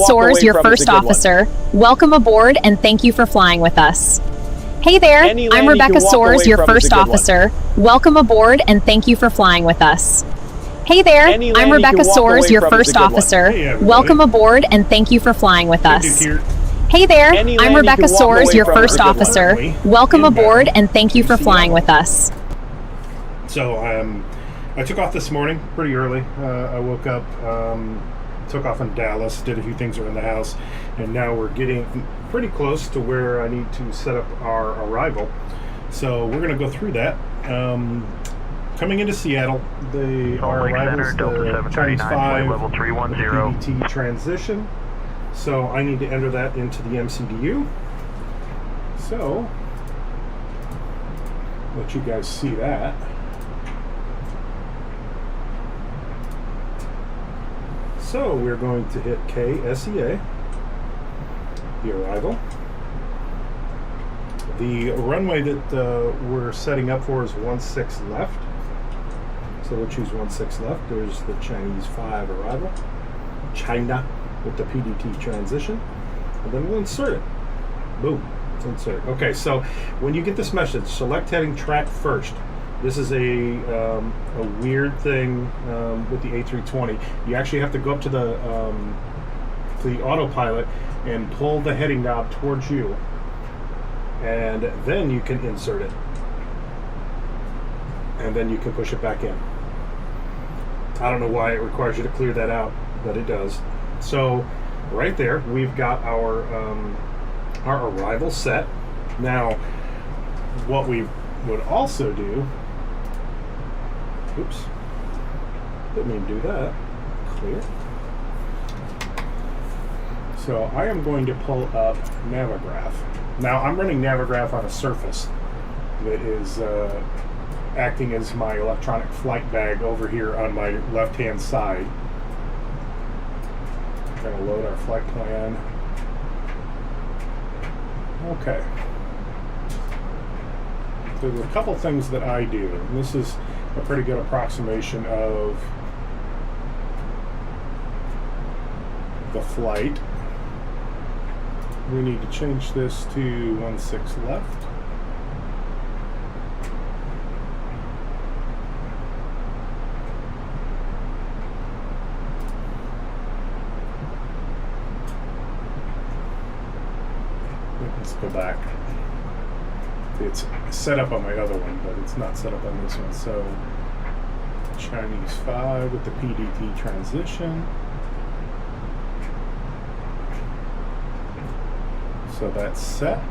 Soares, your first officer. Welcome aboard and thank you for flying with us. Hey there, I'm Rebecca Soares, your first officer. Welcome aboard and thank you for flying with us. Hey there, I'm Rebecca Soares, your first officer. Welcome aboard and thank you for flying with us. Hey there, I'm Rebecca Soares, your first officer. Welcome aboard and thank you for flying with us. So I took off this morning pretty early. I woke up, took off in Dallas, did a few things around the house, and now we're getting pretty close to where I need to set up our arrival. So we're going to go through that. Coming into Seattle, our arrival is the Chinese 5 level 310 PDT transition. So I need to enter that into the MCDU. So let you guys see that. So we're going to hit KSEA, the arrival. The runway that we're setting up for is 16 left. So we'll choose 16 left. There's the Chinese 5 arrival. China with the PDT transition. And then we'll insert it. Boom. It's inserted. Okay, so when you get this message, select heading track first. This is a weird thing with the A320. You actually have to go up to the autopilot and pull the heading knob towards you, and then you can insert it, and then you can push it back in. I don't know why it requires you to clear that out, but it does. So right there, we've got our arrival set. Now, what we would also do. Oops, didn't mean to do that. Clear. So I am going to pull up Navigraph. Now I'm running Navigraph on a Surface that is acting as my electronic flight bag over here on my left-hand side. I'm going to load our flight plan. Okay. There's a couple things that I do, and this is a pretty good approximation of the flight. We need to change this to 16 left. Let's go back. It's set up on my other one, but it's not set up on this one. So Chinese 5 with the PDT transition. So that's set.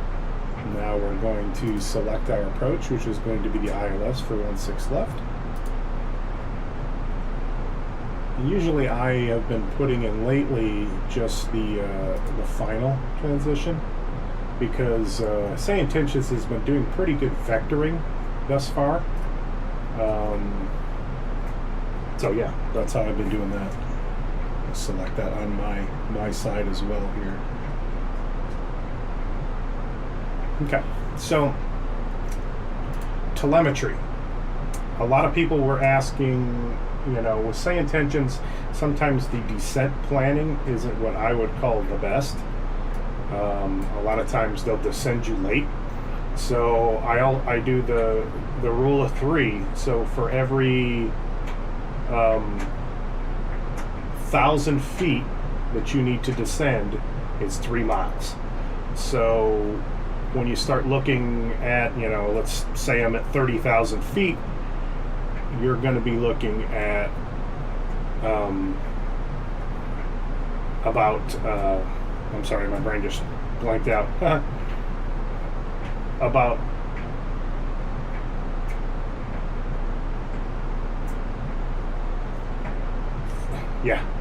Now we're going to select our approach, which is going to be the ILS for 16 left. Usually I have been putting in lately just the final transition, because Say Intentions has been doing pretty good vectoring thus far. So yeah, that's how I've been doing that. I'll select that on my side as well here. Okay, so telemetry. A lot of people were asking, with Say Intentions, sometimes the descent planning isn't what I would call the best. A lot of times they'll descend you late, so I do the rule of 3. So for every 1,000 feet that you need to descend, it's 3 miles. So when you start looking at, let's say I'm at 30,000 feet, you're going to be looking at about I'm sorry, my brain just blanked out. About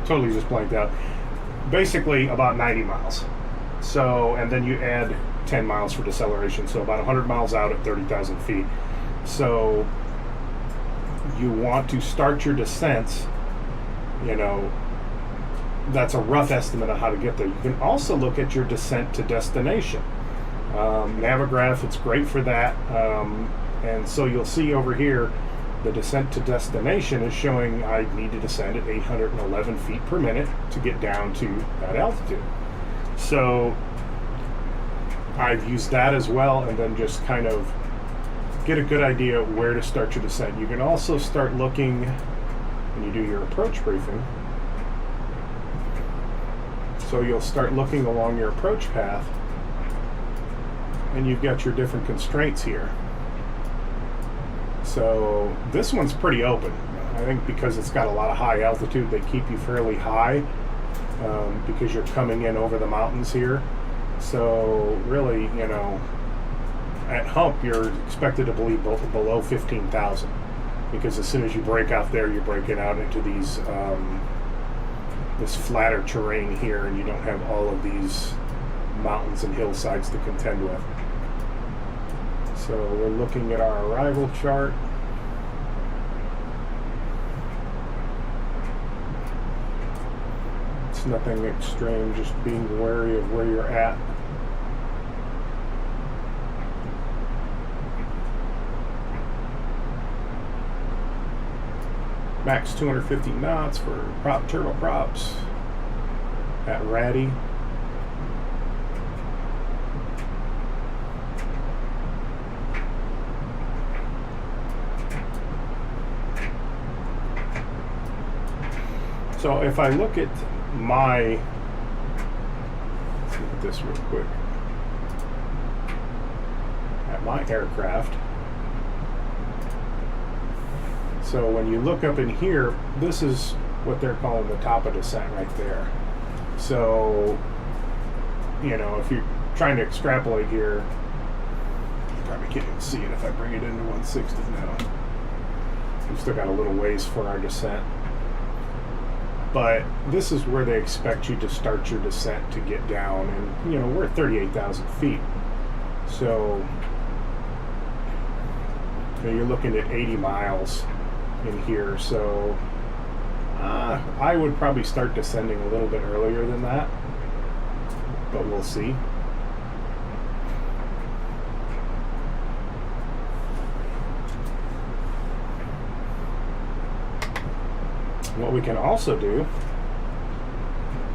totally just blanked out. Basically about 90 miles. So, and then you add 10 miles for deceleration, so about 100 miles out at 30,000 feet. So you want to start your descents, that's a rough estimate of how to get there. You can also look at your descent to destination. Navigraph, it's great for that. And so you'll see over here, The descent to destination is showing I need to descend at 811 feet per minute to get down to that altitude. So I've used that as well, and then just kind of get a good idea of where to start your descent. You can also start looking when you do your approach briefing. So you'll start looking along your approach path, and you've got your different constraints here. So this one's pretty open. I think because it's got a lot of high altitude, they keep you fairly high because you're coming in over the mountains here. So really, you know, at hump, you're expected to be below 15,000 because as soon as you break out there, you're breaking out into these this flatter terrain here, and you don't have all of these mountains and hillsides to contend with. So we're looking at our arrival chart. It's nothing extreme, just being wary of where you're at. Max 250 knots for turbo props at Ratty. So if I look at my, let's look at this real quick, at my aircraft. So when you look up in here, this is what they're calling the top of descent right there. So, you know, if you're trying to extrapolate here, you probably can't even see it if I bring it into 160 now. We've still got a little ways for our descent. But this is where they expect you to start your descent to get down. And, you know, we're at 38,000 feet. So, you know, you're looking at 80 miles in here. So, I would probably start descending a little bit earlier than that. But we'll see. What we can also do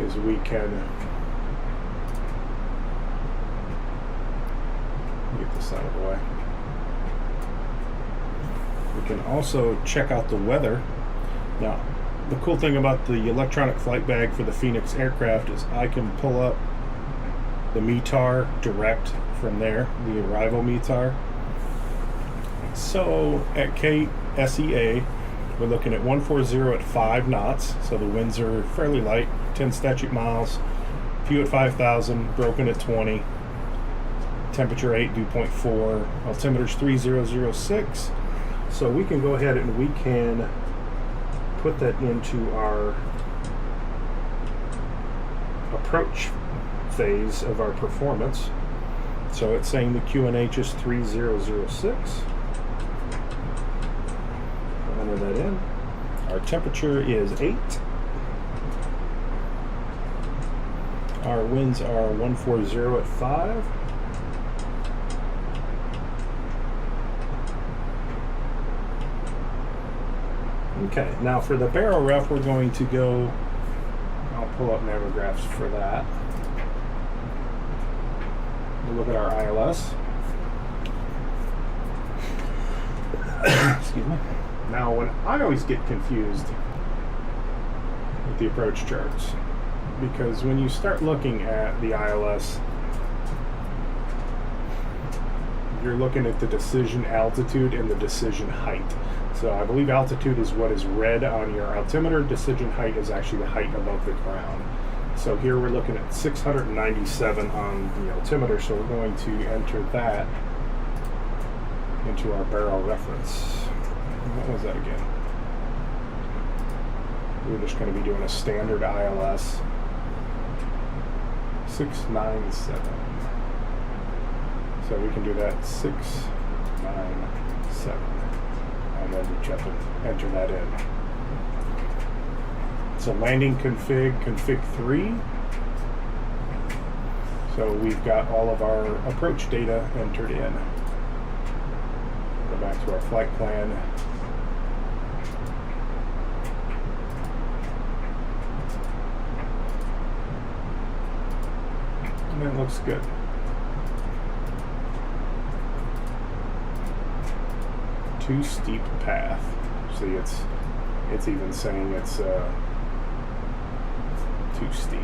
is we can get this out of the way. We can also check out the weather. Now, the cool thing about the electronic flight bag for the Phoenix aircraft is I can pull up the METAR direct from there, the arrival METAR. So at KSEA, we're looking at 140 at 5 knots, so the winds are fairly light, 10 statute miles, few at 5,000, broken at 20, temperature 8, dew point 4, altimeter's 3006. So we can go ahead and we can put that into our approach phase of our performance. So it's saying the QNH is 3006. Enter that in. Our temperature is 8. Our winds are 140 at 5. Okay, now for the barrel ref, we're going to go, I'll pull up Navigraphs for that. We'll look at our ILS. Excuse me. Now, when I always get confused with the approach charts, because when you start looking at the ILS, you're looking at the decision altitude and the decision height. So I believe altitude is what is red on your altimeter. Decision height is actually the height above the ground. So here we're looking at 697 on the altimeter, so we're going to enter that into our barrel reference. What was that again? We're just going to be doing a standard ILS. 697. So we can do that 697. And then we just enter that in. So landing config 3. So we've got all of our approach data entered in. Go back to our flight plan. That looks good. Too steep path. See, it's even saying it's too steep.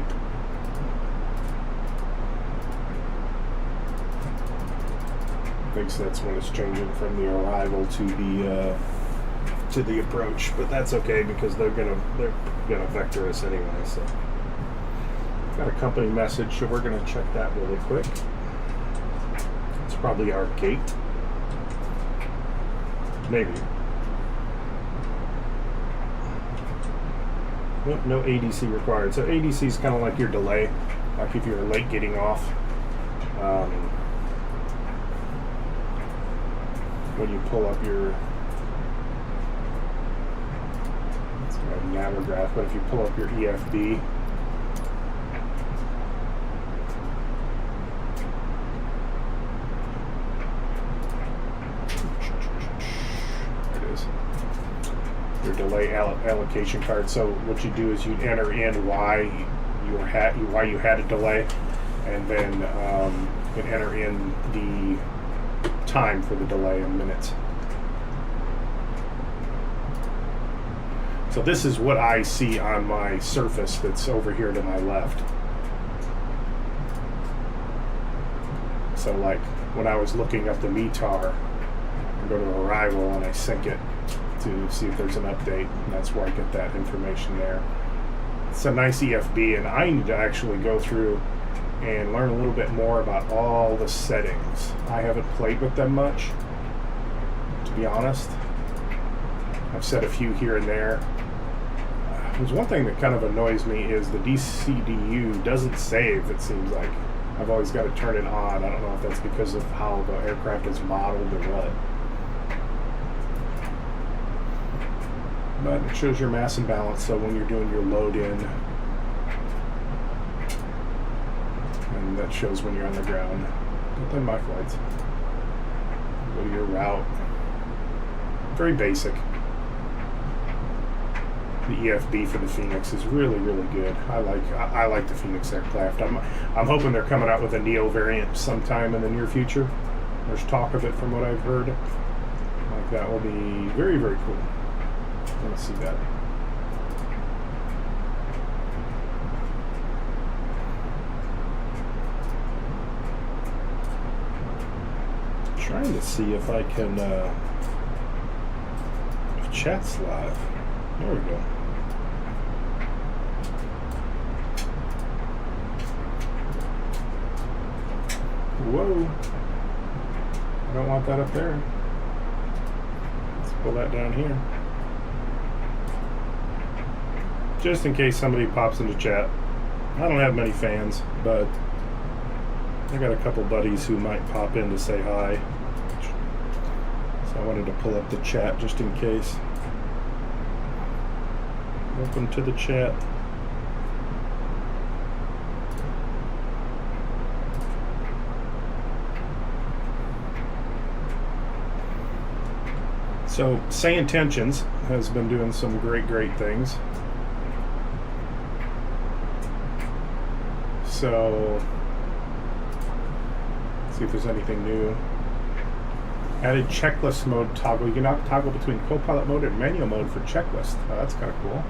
I think that's when it's changing from the arrival to the approach, but that's okay because they're gonna vector us anyway. So got a company message, so we're gonna check that really quick. It's probably our gate, maybe. Nope, no ADC required. So ADC is kind of like your delay, like if you're late getting off. When you pull up your Navigraph, but if you pull up your EFB, there it is, your delay allocation card. So what you do is you enter in why you had a delay, and then you can enter in the time for the delay in minutes. So this is what I see on my surface that's over here to my left. So like when I was looking up the METAR, I go to arrival and I sync it to see if there's an update, and that's where I get that information there. It's a nice EFB, and I need to actually go through and learn a little bit more about all the settings. I haven't played with them much, to be honest. I've set a few here and there. There's one thing that kind of annoys me is the DCDU doesn't save, it seems like. I've always got to turn it on. I don't know if that's because of how the aircraft is modeled or what. But it shows your mass and balance, so when you're doing your load in, and that shows when you're on the ground. But then my flights. Go to your route. Very basic. The EFB for the Phoenix is really, really good. I like the Phoenix aircraft. I'm hoping they're coming out with a Neo variant sometime in the near future. There's talk of it from what I've heard. Like that will be very, very cool. I want to see that. Trying to see if I can if chat's live. There we go. Whoa. I don't want that up there. Let's pull that down here. Just in case somebody pops into chat. I don't have many fans, but I got a couple buddies who might pop in to say hi. So I wanted to pull up the chat just in case. Welcome to the chat. So, Say Intentions has been doing some great things. So, let's see if there's anything new. Added checklist mode toggle. You can now toggle between co-pilot mode and manual mode for checklist. Oh, that's kind of cool.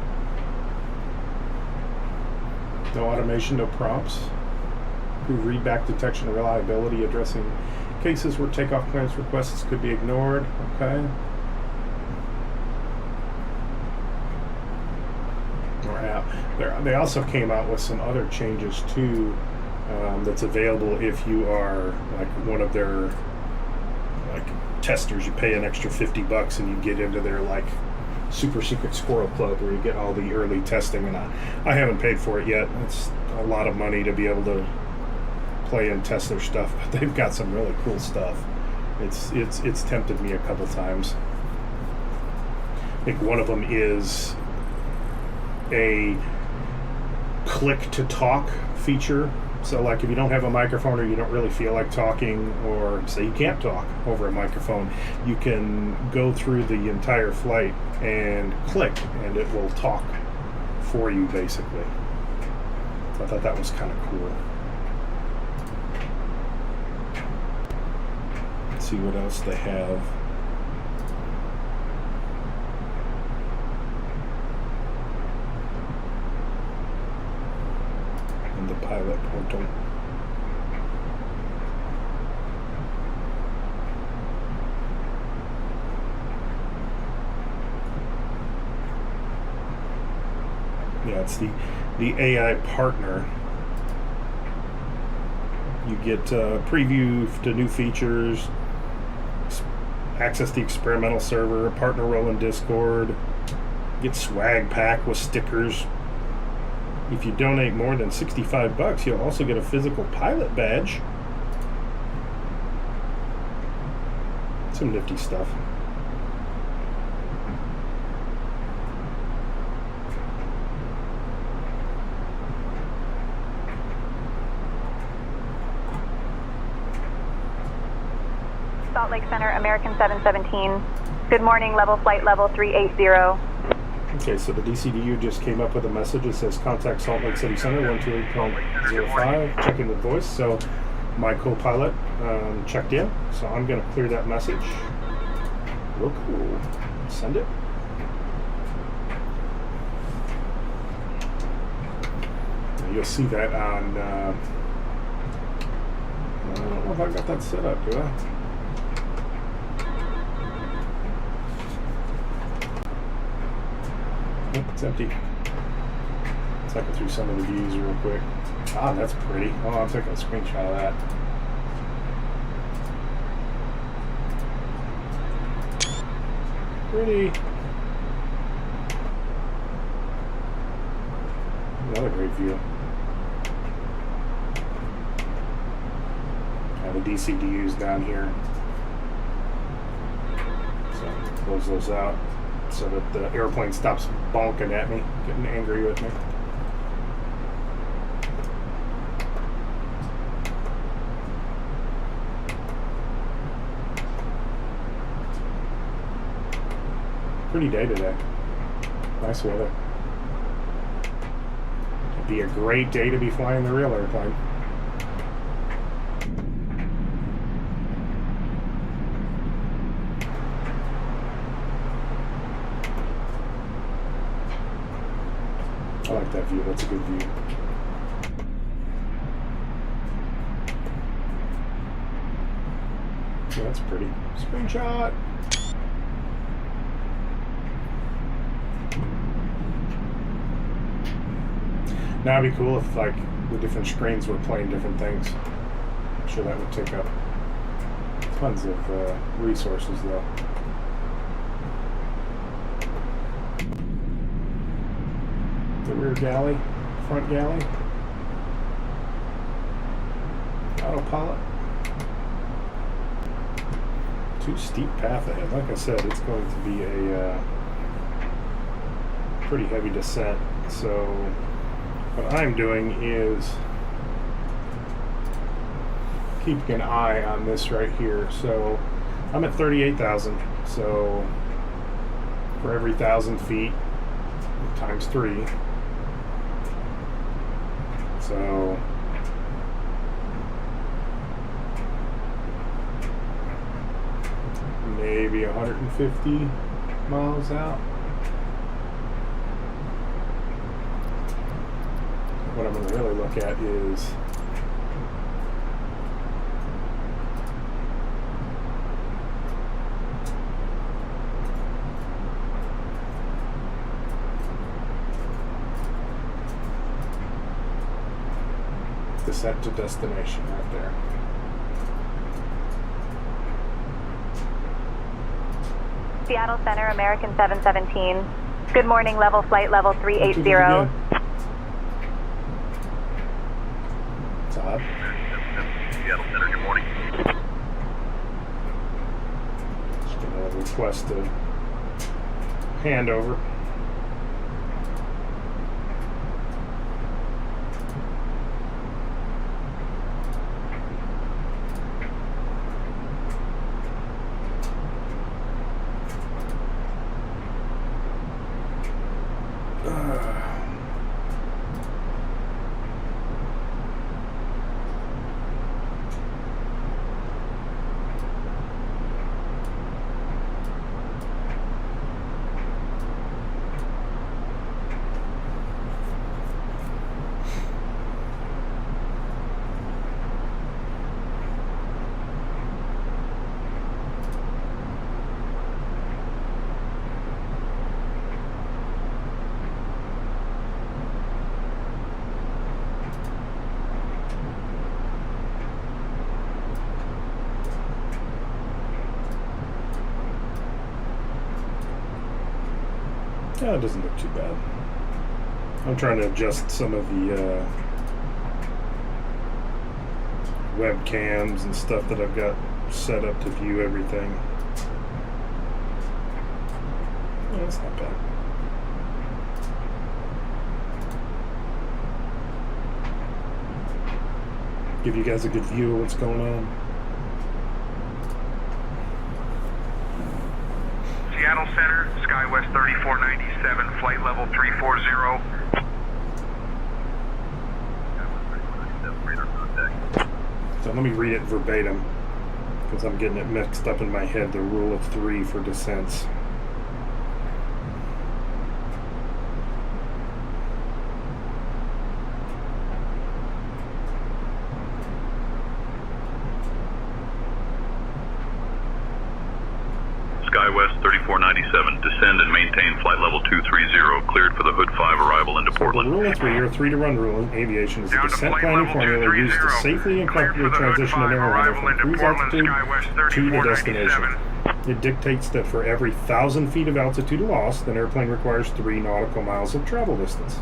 No automation, no prompts. Improve readback detection and reliability, addressing cases where takeoff clearance requests could be ignored. Okay. They also came out with some other changes too, that's available if you are like one of their like testers. You pay an extra $50 and you get into their like super secret squirrel club where you get all the early testing. And I haven't paid for it yet. It's a lot of money to be able to play and test their stuff, but they've got some really cool stuff. It's tempted me a couple times. I think one of them is a click to talk feature. So like if you don't have a microphone or you don't really feel like talking, or say you can't talk over a microphone, you can go through the entire flight and click and it will talk for you basically. So I thought that was kind of cool. see what else they have. In the pilot portal. Yeah, it's the AI partner. You get preview to new features, access the experimental server, partner role in Discord, get swag pack with stickers. If you donate more than $65, you'll also get a physical pilot badge. Some nifty stuff. Salt Lake Center, American 717. Good morning, flight level 380. Okay, so the DCDU just came up with a message that says contact Salt Lake City Center 128.05, checking the voice. So my co-pilot checked in, so I'm going to clear that message. Real cool. Send it. You'll see that on, I don't know if I got that set up, do I? Nope, it's empty. Let's cycle through some of the views real quick. Ah, that's pretty. Oh, I'm taking a screenshot of that. Pretty. Another great view. The DCDU's down here. So close those out so that the airplane stops bonking at me, getting angry with me. Pretty day today. Nice weather. It'd be a great day to be flying the real airplane. I like that view. That's a good view. Yeah, that's pretty. Screenshot. Now it'd be cool if like the different screens were playing different things. I'm sure that would take up tons of resources though. The rear galley, front galley, autopilot. Too steep path ahead. Like I said, it's going to be a pretty heavy descent. So what I'm doing is keeping an eye on this right here. So I'm at 38,000. So for every 1,000 feet times 3. So maybe 150 miles out. What I'm going to really look at is descent to destination right there. Seattle Center, American 717. Good morning, flight level 380. Todd. Seattle Center, good morning. Just going to request a handover. Yeah, it doesn't look too bad. I'm trying to adjust some of the webcams and stuff that I've got set up to view everything. Yeah, that's not bad. Give you guys a good view of what's going on. Seattle Center, SkyWest 3497, flight level 340. So let me read it verbatim, because I'm getting it mixed up in my head, the rule of 3 for descents. SkyWest 3497, descend and maintain flight level 230, cleared for the Hood 5 arrival into Portland. The rule of 3, or 3 to run rule in aviation, is a descent planning formula used to safely and comfortably transition an airliner from cruise altitude to the destination. It dictates that for every 1,000 feet of altitude lost, an airplane requires 3 nautical miles of travel distance.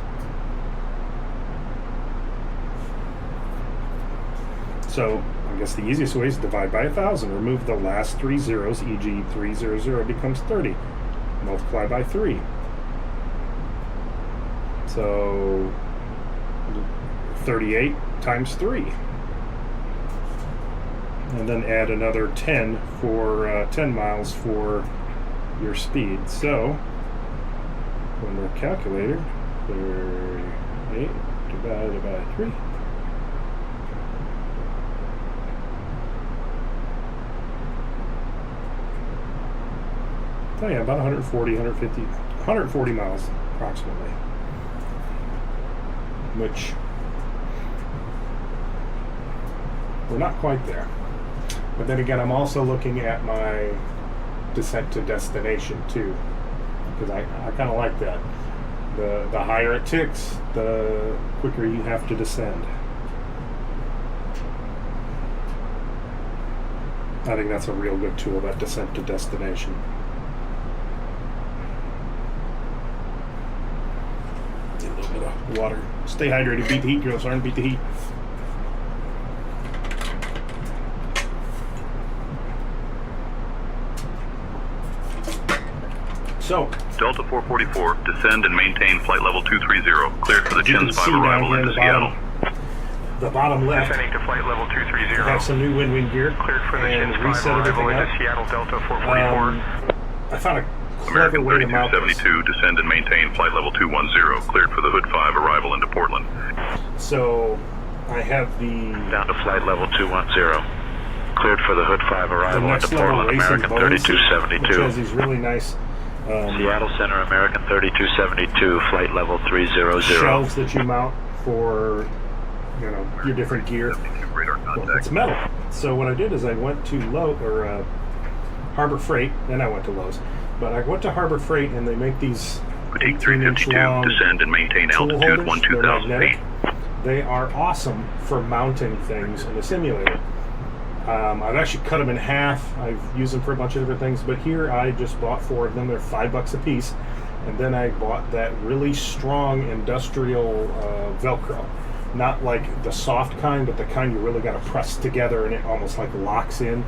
So, I guess the easiest way is divide by 1,000. Remove the last 3 zeros, e.g. 300 becomes 30. Multiply by 3. So, 38 times 3. And then add another 10 for 10 miles for your speed. So, on the calculator, 38 divided by 3. Oh yeah, about 140 miles approximately. Which, we're not quite there. But then again, I'm also looking at my descent to destination too, because I kind of like that. The higher it ticks, the quicker you have to descend. I think that's a real good tool, that descent to destination. Need a little bit of water. Stay hydrated, beat the heat, girls. Learn to beat the heat. So, Delta 444, descend and maintain flight level 230, cleared for the Chins 5 arrival into Seattle. The bottom left, Descending to flight level 230. I have some new wind gear. Cleared for the and Chins 5 arrival into Seattle, Delta 444. I found a clever American way to mount this. 3272, descend and maintain flight level 210, cleared for the Hood 5 arrival into Portland. So, I have the Down to flight level 210. Cleared for the Hood 5 arrival into Portland, American which 3272. has these really nice Seattle Center, American 3272, flight level 300. shelves that you mount for, you know, your different gear. Radar Well, contact. it's metal. So what I did is I went to Harbor Freight, then I went to Lowe's. But I went to Harbor Freight and they make these Boutique 18-inch 352, long descend and maintain tool altitude holders. They're 12,000 magnetic. feet. They are awesome for mounting things in the simulator. I've actually cut them in half. I've used them for a bunch of different things, but here I just bought 4 of them. They're $5 a piece. And then I bought that really strong industrial Velcro. Not like the soft kind, but the kind you really got to press together and it almost like locks in.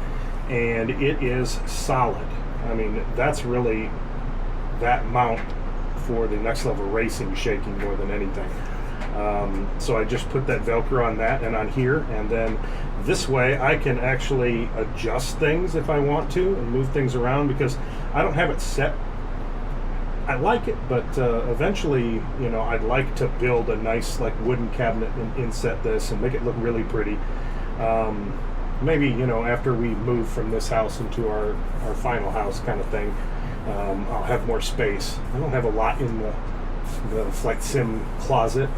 And it is solid. I mean, that's really that mount for the next level racing shaking more than anything. So I just put that Velcro on that and on here, and then this way I can actually adjust things if I want to and move things around, because I don't have it set. I like it, but eventually, you know, I'd like to build a nice like wooden cabinet and inset this and make it look really pretty. Maybe, you know, after we move from this house into our final house kind of thing, I'll have more space. I don't have a lot in the flight sim closet,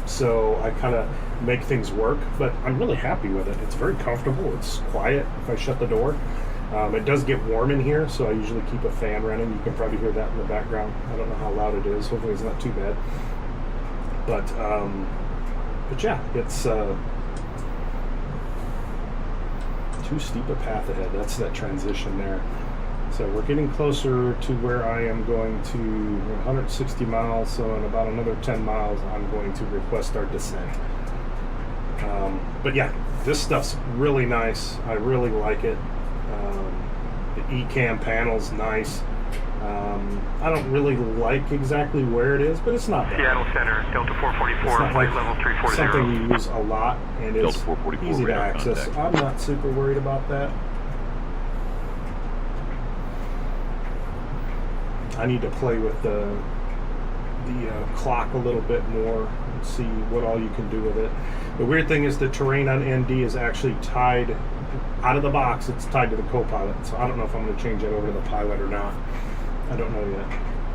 so I kind of make things work, but I'm really happy with it. It's very comfortable. It's quiet if I shut the door. It does get warm in here, so I usually keep a fan running. You can probably hear that in the background. I don't know how loud it is. Hopefully it's not too bad. But yeah, it's too steep a path ahead. That's that transition there. So we're getting closer to where I am going to 160 miles, so in about another 10 miles I'm going to request our descent. But yeah, this stuff's really nice. I really like it. The eCam panel's nice. I don't really like exactly where it is, but it's not bad. Seattle Center, Delta 444, It's not flight like level 340. something you use a lot, and it's Delta 444 easy to radar access. contact. I'm not super worried about that. I need to play with the clock a little bit more and see what all you can do with it. The weird thing is the terrain on ND is actually tied out of the box. It's tied to the co-pilot, so I don't know if I'm going to change that over to the pilot or not. I don't know yet.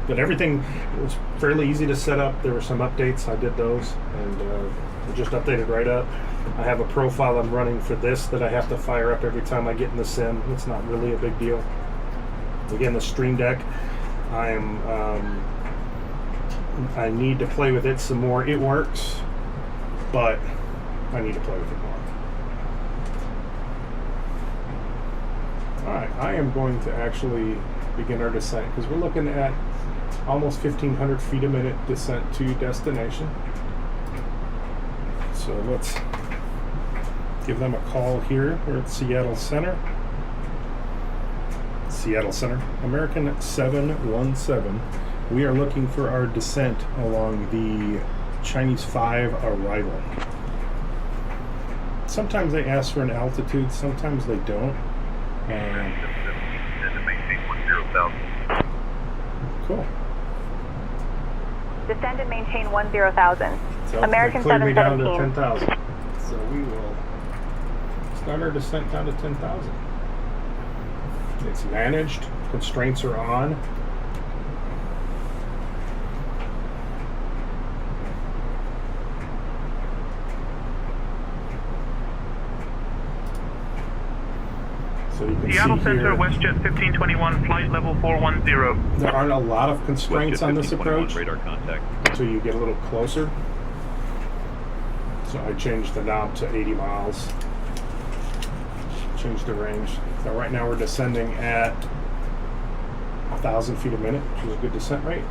But everything was fairly easy to set up. There were some updates. I did those, and I just updated right up. I have a profile I'm running for this that I have to fire up every time I get in the sim. It's not really a big deal. Again, the Stream Deck, I need to play with it some more. It works, but I need to play with it more. Alright, I am going to actually begin our descent because we're looking at almost 1,500 feet a minute descent to destination. So let's give them a call here. We're at Seattle Center. Seattle Center, American 717. We are looking for our descent along the Chinese 5 arrival. Sometimes they ask for an altitude, sometimes they don't. Cool. Descend and maintain 10,000. So American they cleared me down to 717. 10,000. So we will start our descent down to 10,000. It's managed. Constraints are on. So you can Seattle see Center, here, WestJet 1521, flight level 410. there aren't a lot of constraints on this 1521 approach radar contact. until you get a little closer. So I changed the knob to 80 miles. Changed the range. So right now we're descending at 1,000 feet a minute, which is a good descent rate.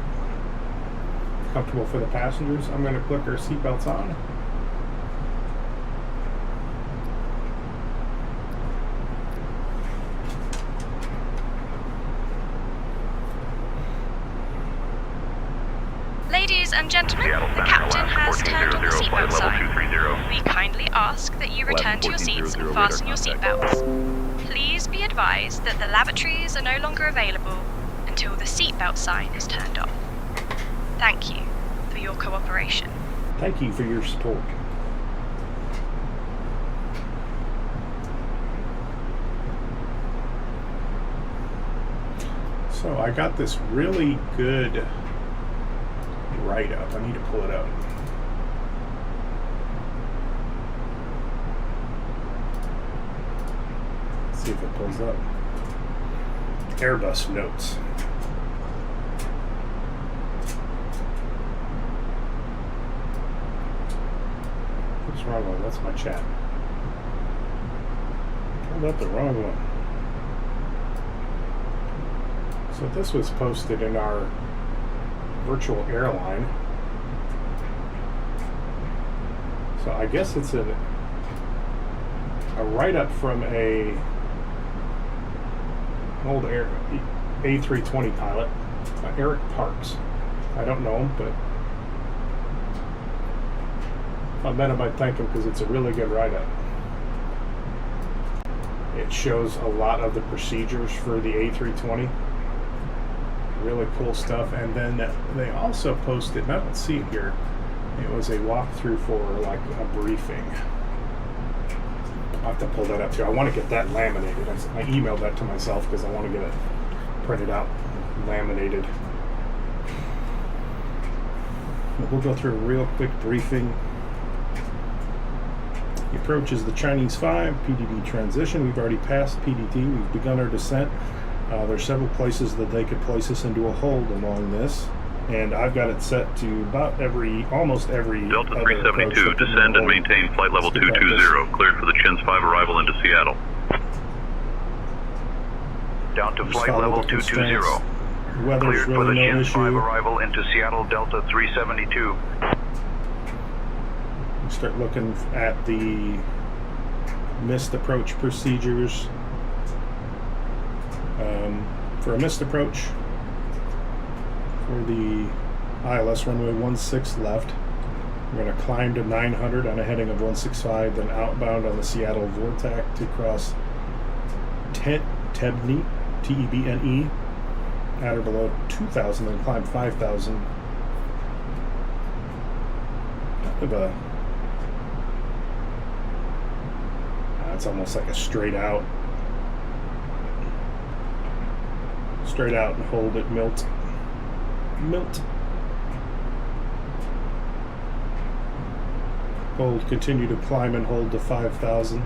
Comfortable for the passengers. I'm going to click our seatbelts on. Ladies and gentlemen, Seattle the Center, captain Alaska has turned on the 1400, flight seatbelt level sign. 230. We kindly ask that you return to your seats and fasten your seatbelts. Please be advised that the lavatories are no longer available until the seatbelt sign is turned off. Thank you for your cooperation. Thank you for your support. So I got this really good write-up. I need to pull it up. See if it pulls up. Airbus notes. What's wrong one? That's my chat. Pulled up the wrong one. So this was posted in our virtual airline. So I guess it's a write-up from an old A320 pilot, Eric Parks. I don't know him, but if I met him, I'd thank him because it's a really good write-up. It shows a lot of the procedures for the A320. Really cool stuff. And then they also posted, and I don't see it here, it was a walkthrough for like a briefing. I'll have to pull that up too. I want to get that laminated. I emailed that to myself because I want to get it printed out, laminated. But we'll go through a real quick briefing. The approach is the Chinese 5, PDD transition. We've already passed PDT. We've begun our descent. There's several places that they could place us into a hold along this, and I've got it set to about almost every Delta other 372, approach that descend and we're maintain flight level Let's get back 220, cleared for the Chins 5 arrival into Seattle. down to Just flight follow level the 220. constraints. Weather's Cleared for the really no Chins 5 issue. arrival into Seattle Delta 372. We start looking at the missed approach procedures. For a missed approach for the ILS runway 16 left, we're going to climb to 900 on a heading of 165, then outbound on the Seattle Vortac to cross Tebni, T-E-B-N-E, at or below 2,000, then climb 5,000. It's almost like a straight out and hold it, milt. Hold, continue to climb and hold to 5,000.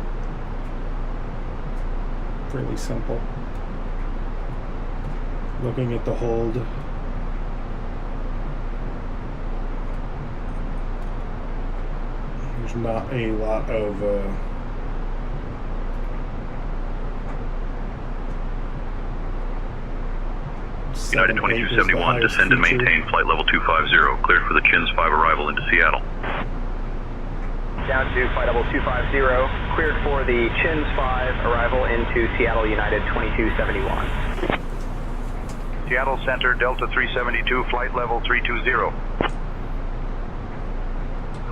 Fairly simple. Looking at the hold. There's not a lot of United 2271, descend and maintain flight level 250. Cleared for the Chins 5 arrival into Seattle. Down to flight level 250, cleared for the Chins 5 arrival into Seattle United 2271. Seattle Center, Delta 372, flight level 320. Delta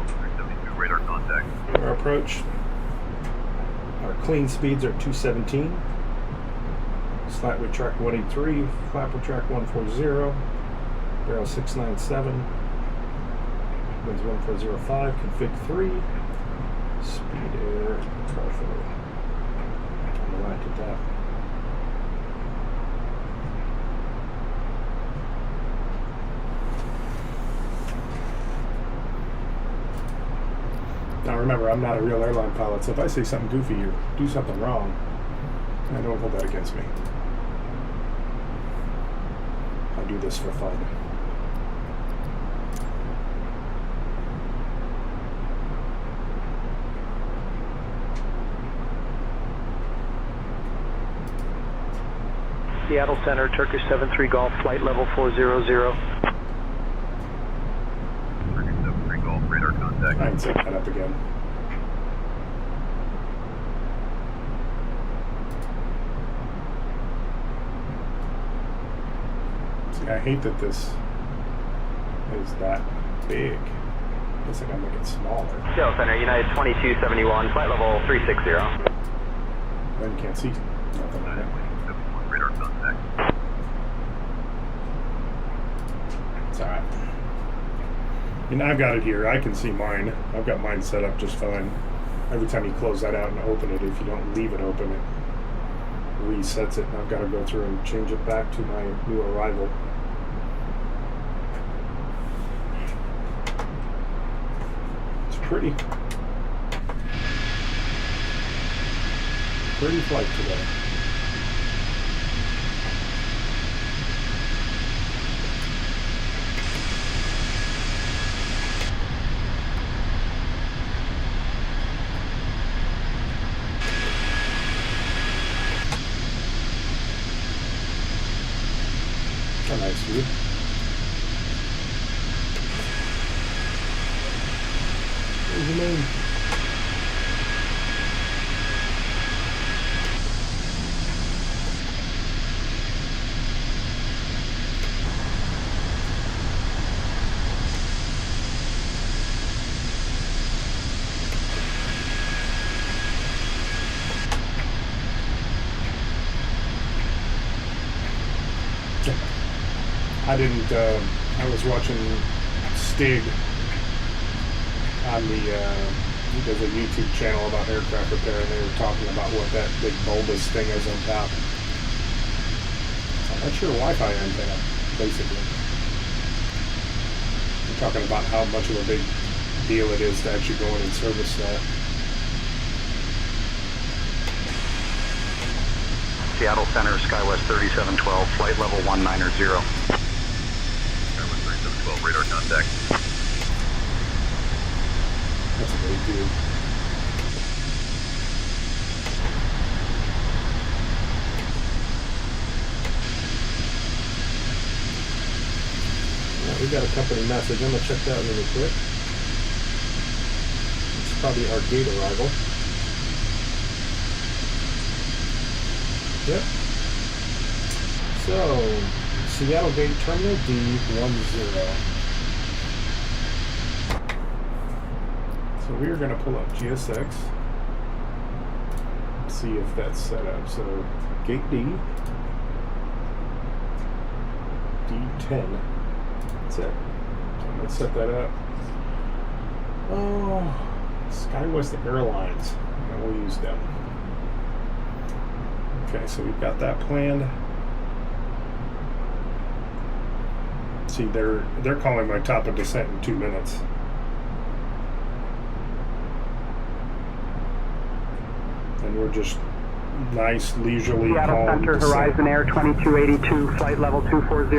372, radar contact. our approach. Our clean speeds are 217. Slat with track 183, flapper track 140, barrel 697, winds 1405, config 3, speed air, carfo. I don't know why I did that. Now remember, I'm not a real airline pilot, so if I say something goofy or do something wrong, I don't hold that against me. I do this for fun. Seattle Center, Turkish 73 Golf, flight level 400. Turkish 73 Golf, radar contact. I can set that up again. See, I hate that this is that big. I guess I gotta make it smaller. Seattle Center, United 2271, flight level 360. Then you can't see nothing on it. Radar contact. It's alright. And I've got it here. I can see mine. I've got mine set up just fine. Every time you close that out and open it, if you don't leave it open, it resets it. And I've got to go through and change it back to my new arrival. It's pretty flight today. A nice view. Where's the moon? I didn't, I was watching Stig on the, he does a YouTube channel about aircraft repair, and they were talking about what that big bulbous thing is on top. That's your Wi-Fi antenna, basically. They're talking about how much of a big deal it is to actually go in and service that. Seattle Center, SkyWest 3712, flight level 190. SkyWest 3712, radar contact. That's a great view. we got a company message. I'm going to check that really quick. It's probably our gate arrival. Yep. So, Seattle Gate Terminal D10. So we are going to pull up GSX. See if that's set up. So, Gate D. D10. That's it. So I'm going to set that up. Oh, SkyWest Airlines. And we'll use them. Okay, so we've got that planned. See, they're calling my top of descent in 2 minutes. And we're just nice, leisurely, Seattle calm Center, descent. Horizon Air 2282, flight level 240.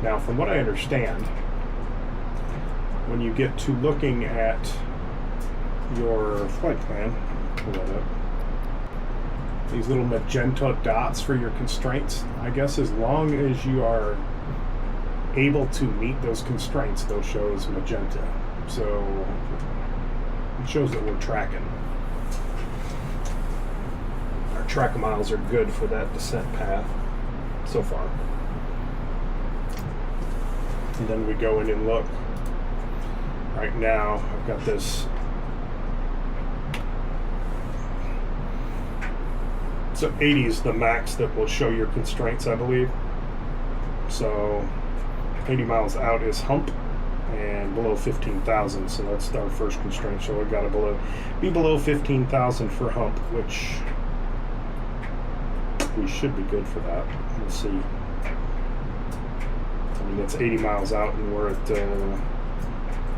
Now, from what I understand, when you get to looking at your flight plan, pull that up, these little magenta dots for your constraints, I guess as long as you are able to meet those constraints, they'll show as magenta. So it shows that we're tracking. Our track miles are good for that descent path so far. And then we go in and look. Right now, I've got this. So 80 is the max that will show your constraints, I believe. So 80 miles out is hump, and below 15,000. So that's our first constraint. So we've got to be below 15,000 for hump, which we should be good for that. Let's see. I mean, it's 80 miles out, and we're at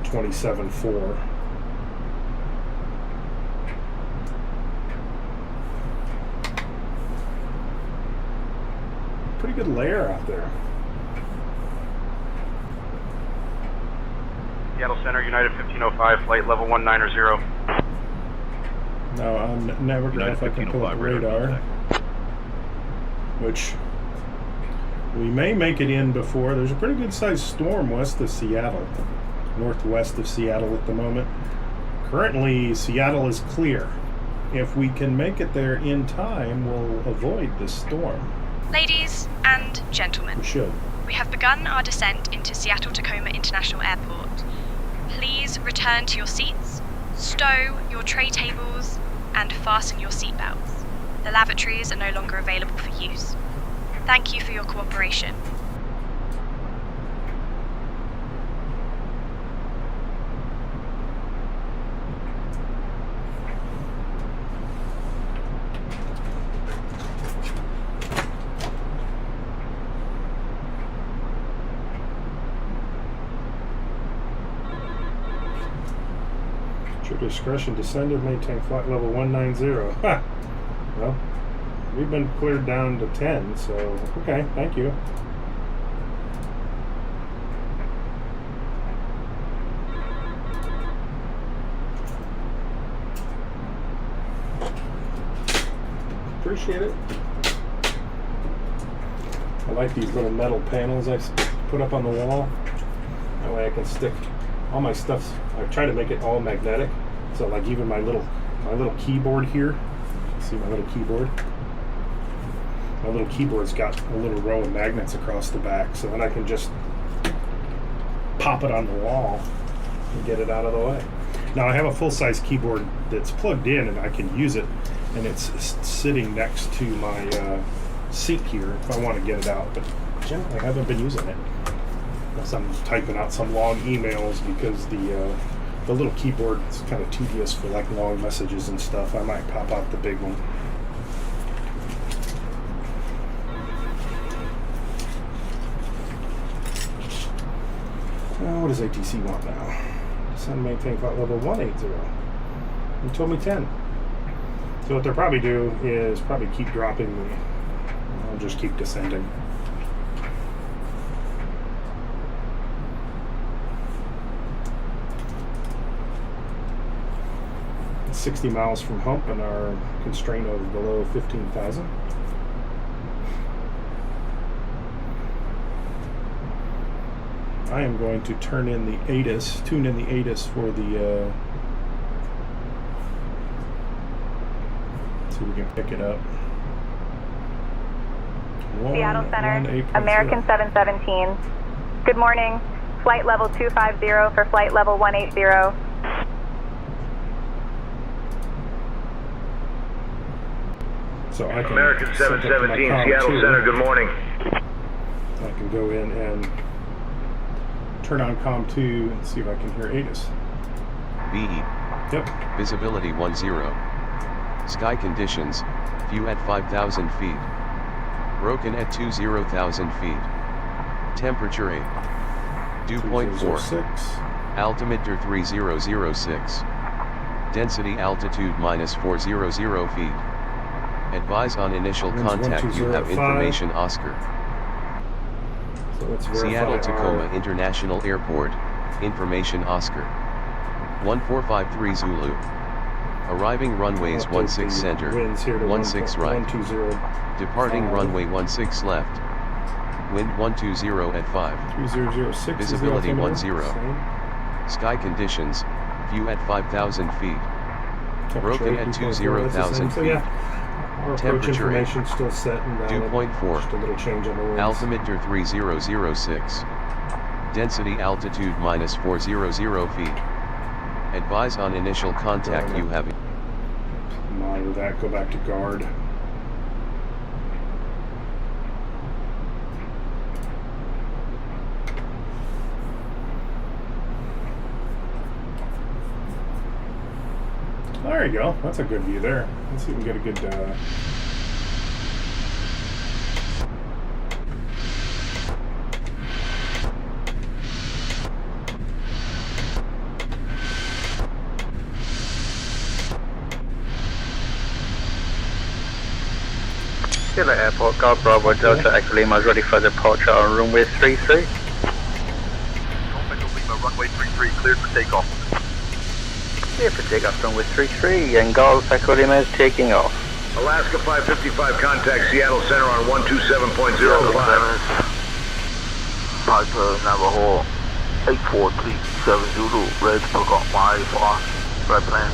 27.4. Pretty good layer out there. Seattle Center, United 1505, flight level 190. No, I'm never going to know if I can pull up radar, which we may make it in before. There's a pretty good sized storm west of Seattle, northwest of Seattle at the moment. Currently, Seattle is clear. If we can make it there in time, we'll avoid this storm. Ladies and gentlemen, We should. we have begun our descent into Seattle-Tacoma International Airport. Please return to your seats, stow your tray tables, and fasten your seatbelts. The lavatories are no longer available for use. Thank you for your cooperation. At your discretion, descend and maintain flight level 190. Ha! Well, we've been cleared down to 10, so okay, thank you. Appreciate it. I like these little metal panels I put up on the wall. That way I can stick all my stuff. I try to make it all magnetic. So like even my little keyboard here. See my little keyboard? My little keyboard's got a little row of magnets across the back, so then I can just pop it on the wall and get it out of the way. Now I have a full-size keyboard that's plugged in and I can use it, and it's sitting next to my seat here if I want to get it out, but generally I haven't been using it unless I'm typing out some long emails, because the little keyboard is kind of tedious for like long messages and stuff. I might pop out the big one. What does ATC want now? Descend, maintain flight level 180. You told me 10. So what they'll probably do is probably keep dropping me. I'll just keep descending. 60 miles from hump and our constraint of below 15,000. I am going to tune in the ATIS for the, see if we can pick it up. Seattle Center, American 717. Good morning. Flight level 250 for flight level 180. So I can American 717, Seattle Center, good morning. I can go in and turn on COM 2 and see if I can hear ATIS. VE. Yep. Visibility 10. Sky conditions, view at 5,000 feet. Broken at 20,000 feet. Temperature 8. Dew point 4. Altimeter 3006. Density altitude -400 feet. Advise on initial contact. You have information Oscar. So let's Seattle Tacoma International Airport. Information Oscar. 1453 Zulu. Arriving runways 16 center, 16 right. 120. Departing runway 16 left. Wind 120 at 5. 3006. Visibility 10. Sky conditions, view at 5,000 feet. Broken at 20,000 feet. Yeah. Our approach information still set and valid. Dew point 4. Just a little change on the winds. Altimeter 3006. Density altitude -400 feet. Advise on initial contact. You have monitor that, go back to guard. There you go. That's a good view there. Let's see if we can get a good Seattle Airport, Guard Bravo Delta Echo Lima is ready for departure on runway 33. Runway 33, cleared for takeoff. Cleared for takeoff, runway 33, and Golf Echo Lima is taking off. Alaska 555, contact Seattle Center on 127.05. Piper Navajo 8437 Zulu, ready to pick up my right plan.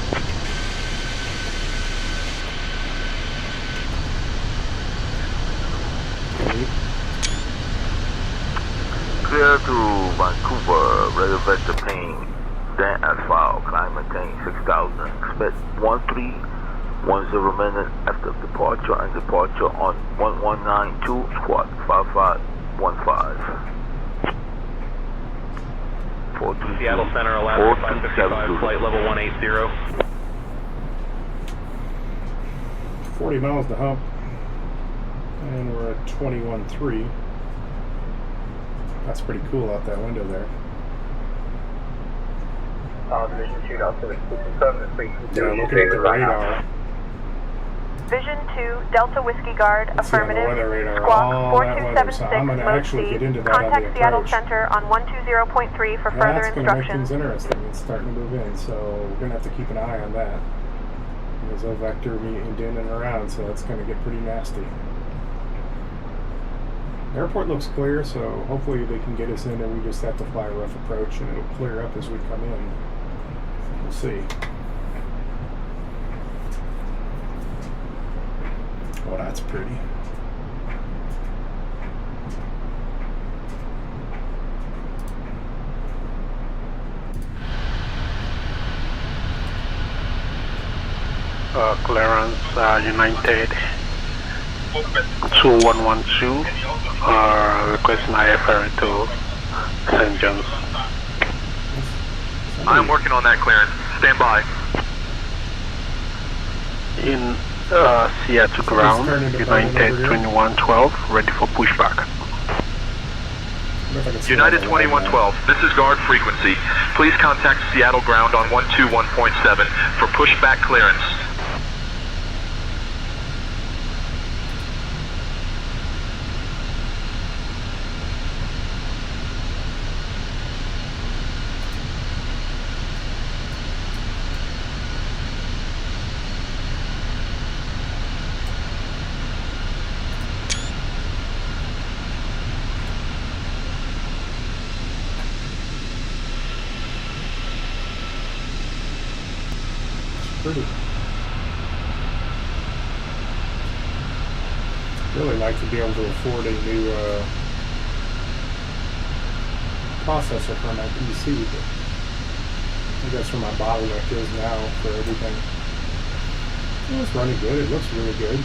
Clear to Vancouver, ready to vector plane, then asphalt, climb maintain 6,000, expect 1310 minutes after departure and departure on 1192 squad 5515. Seattle Center, Alaska 555, flight level 180. 40 miles to hump. And we're at 21.3. That's pretty cool out that window there. Division 2, Delta Whiskey, Yeah, looking at the radar. Vision 2, Delta Whiskey Guard, Let's see on the affirmative. weather radar, Squawk all that weather. 4276, So I'm going to low actually speed. get into that on Contact the Seattle approach. Center on 120.3 for further That's going to make things instructions. interesting. It's starting to move in, so we're going to have to keep an eye on that. There's a vector in and around, so that's going to get pretty nasty. Airport looks clear, so hopefully they can get us in and we just have to fly a rough approach and it'll clear up as we come in. We'll see. Oh, that's pretty. Clearance United 2112, requesting IFR to St. John's. I'm working on that clearance. Stand by. In Seattle ground, United 2112, ready for pushback. United 2112, this is guard frequency. Please contact Seattle ground on 121.7 for pushback clearance. pretty. Really like to be able to afford a new processor for my PC, but I think that's where my bottleneck is now for everything. It's running good. It looks really good.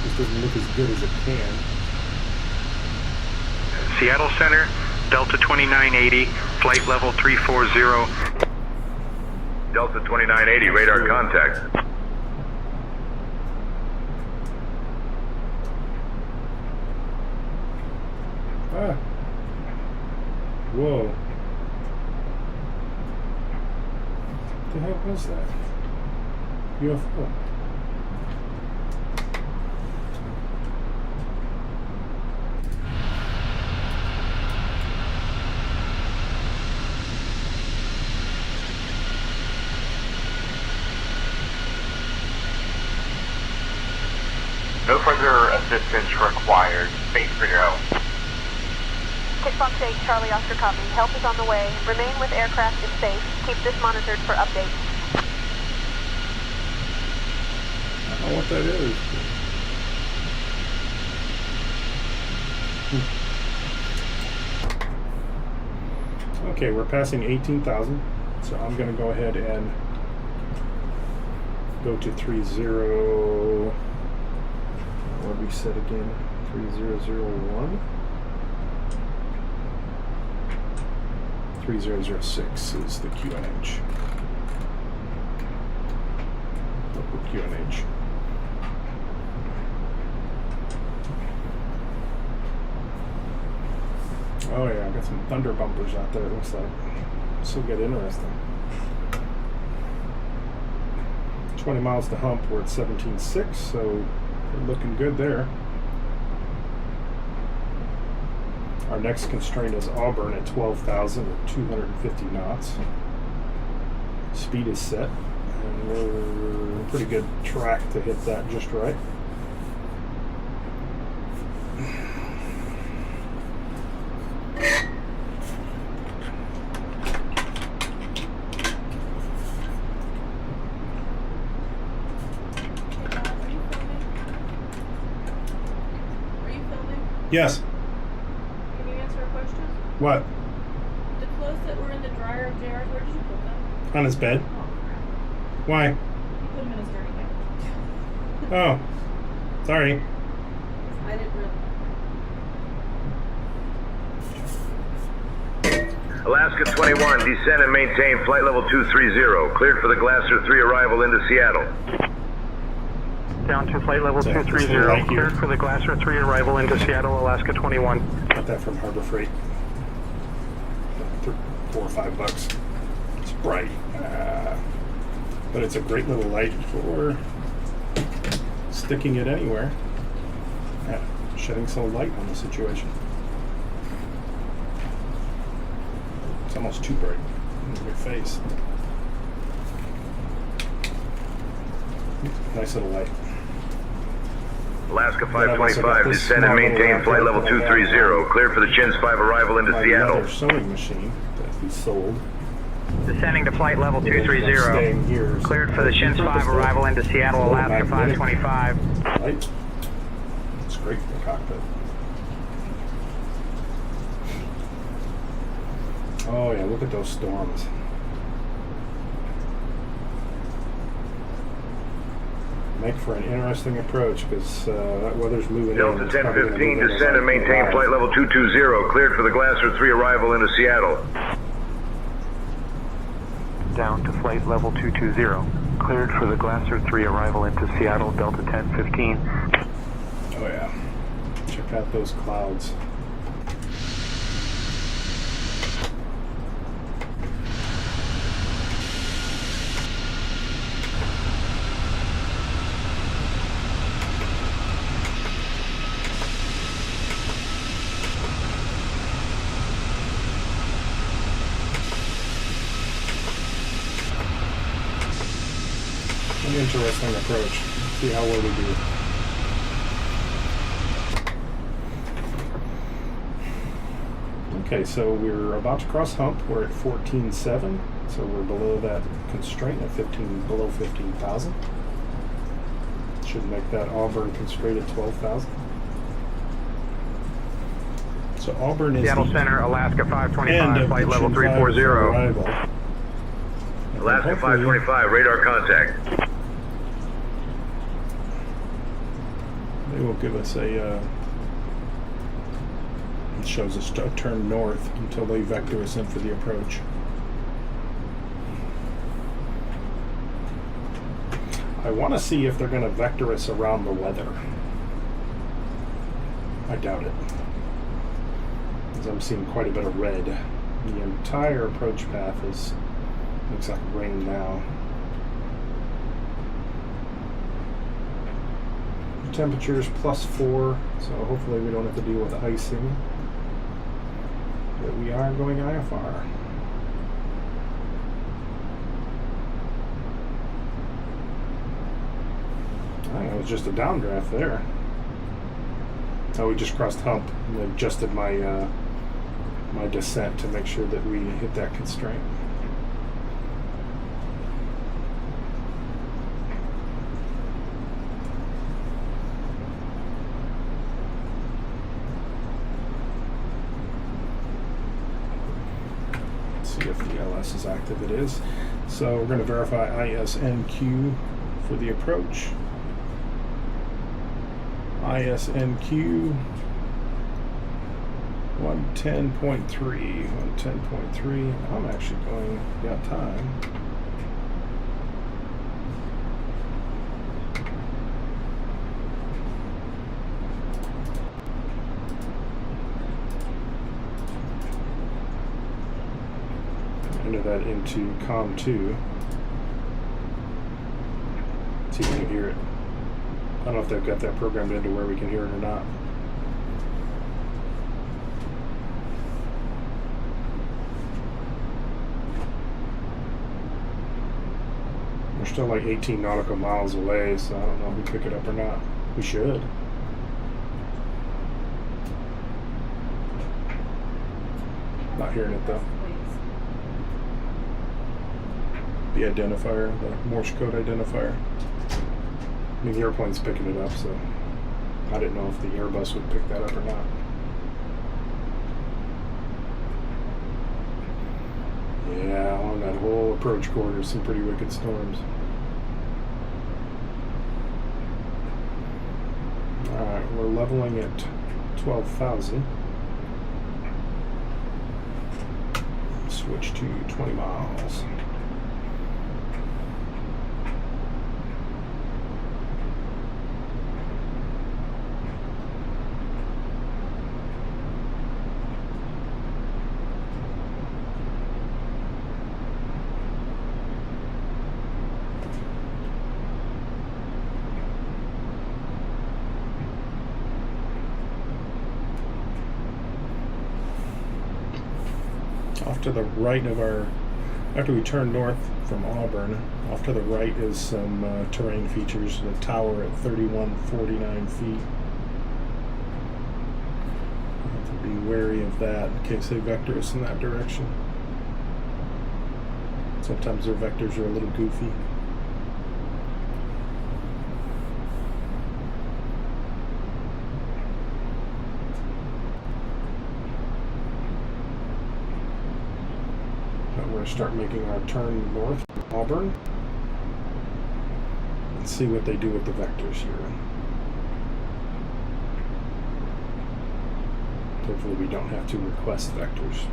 Just doesn't look as good as it can. Seattle Center, Delta 2980, flight level 340. Delta 2980, radar contact. Ah. Whoa. What the hell was that? UFO. No further assistance required. Space for your own. 618 Charlie Oscar copy. Help is on the way. Remain with aircraft in space. Keep this monitored for updates. I don't know what that is. Okay, we're passing 18,000, so I'm going to go ahead and go to 30. What did we set again? 3001. 3006 is the QNH. Local QNH. Oh yeah, I got some thunder bumpers out there, it looks like. This will get interesting. 20 miles to hump, we're at 17.6, so we're looking good there. Our next constraint is Auburn at 12,000 at 250 knots. Speed is set, and we're in pretty good track to hit that just right. Yes. Can you answer a question? What? The clothes that were in the dryer of JR's, where did you put them? On his bed. Why? You put them in his dirty bag. Oh. Sorry. I didn't really. Alaska 21, descend and maintain flight level 230. Cleared for the Glasser 3 arrival into Seattle. Down to flight level 230, cleared for the Glasser 3 arrival into Seattle, Alaska 21. Got that from Harbor Freight. $4 or $5. It's bright. But it's a great little light for sticking it anywhere. Shedding some light on the situation. It's almost too bright in your face. Nice little light. Alaska 525, descend and maintain flight level 230. Cleared for the Chins 5 arrival into Seattle. Another sewing machine that we sold. Descending to flight level 230. Cleared for the Chins 5 arrival into Seattle, Alaska 525. Light. It's great for the cockpit. Oh yeah, look at those storms. Make for an interesting approach because that weather's moving Delta in. Delta 1015, descend and maintain flight level 220. Cleared for the Glasser 3 arrival into Seattle. Down to flight level 220. Cleared for the Glasser 3 arrival into Seattle, Delta 1015. Oh yeah. Check out those clouds. An interesting approach. See how well we do. Okay, so we're about to cross hump. We're at 14.7, So we're below that constraint at below 15,000. Should make that Auburn constraint at 12,000. So Auburn is Seattle Center, Alaska 525, flight level 340. Alaska 525, radar contact. They will give us a, it shows us a turn north until they vector us in for the approach. I want to see if they're going to vector us around the weather. I doubt it. Because I'm seeing quite a bit of red. The entire approach path looks like rain now. Temperatures +4, so hopefully we don't have to deal with icing. But we are going IFR. I think it was just a downdraft there. Oh, we just crossed hump and adjusted my my descent to make sure that we hit that constraint. Let's see if the LS is active. It is. So we're going to verify ISNQ for the approach. ISNQ 110.3. 110.3. I'm actually going, got time. Enter that into COM 2. See if we can hear it. I don't know if they've got that programmed into where we can hear it or not. We're still like 18 nautical miles away, so I don't know if we pick it up or not. We should. Not hearing it though. The identifier, the Morse code identifier. I mean, the airplane's picking it up, so I didn't know if the Airbus would pick that up or not. Yeah, on that whole approach corridor, some pretty wicked storms. Alright, we're leveling at 12,000. Switch to 20 miles. Off to the right of our, after we turn north from Auburn, off to the right is some terrain features. The tower at 3149 feet. I have to be wary of that in case they vector us in that direction. Sometimes their vectors are a little goofy. Start making our turn north from Auburn and see what they do with the vectors here. Hopefully we don't have to request vectors.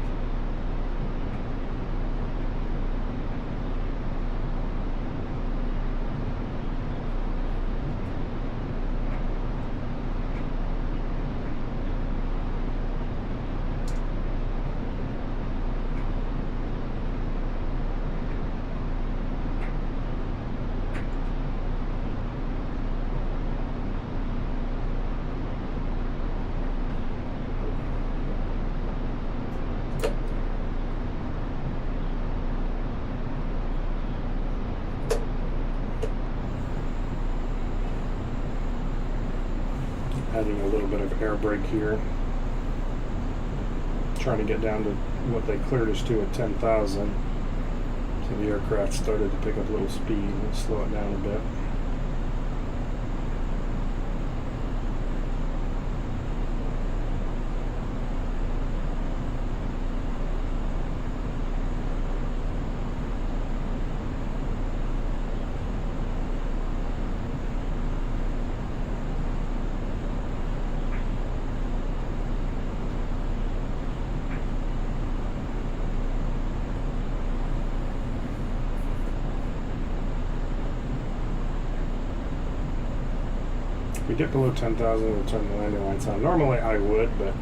Adding a little bit of air brake here. Trying to get down to what they cleared us to at 10,000. So the aircraft started to pick up a little speed. We'll slow it down a bit. If we get below 10,000, we'll turn the landing lights on. Normally I would, but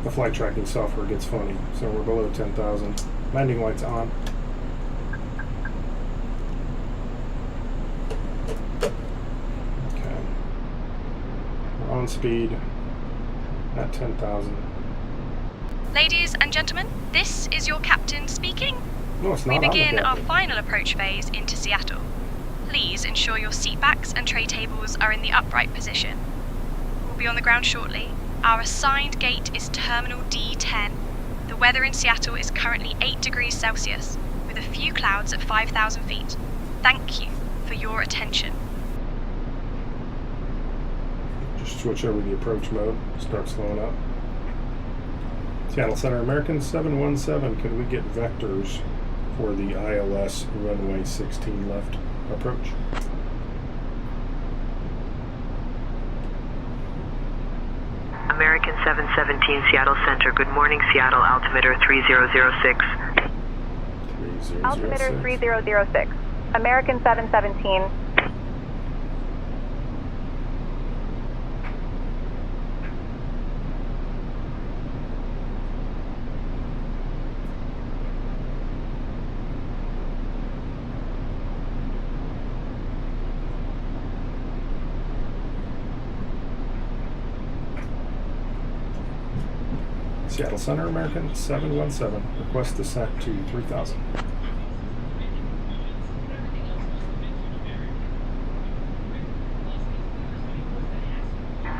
the flight tracking software gets funny. So we're below 10,000. Landing lights on. Okay. We're on speed at 10,000. Ladies and gentlemen, this is your captain speaking. No, it's not. We begin our final approach phase into Seattle. Please ensure your seat backs and tray tables are in the upright position. We'll be on the ground shortly. Our assigned gate is Terminal D10. The weather in Seattle is currently 8 degrees Celsius, with a few clouds at 5,000 feet. Thank you for your attention. Just switch over to the approach mode, start slowing up. Seattle Center, American 717, can we get vectors for the ILS runway 16 left approach? American 717, Seattle Center. Good morning, Seattle. Altimeter 3006. Altimeter 3006. American 717. Seattle Center, American 717. Request descent to 3000.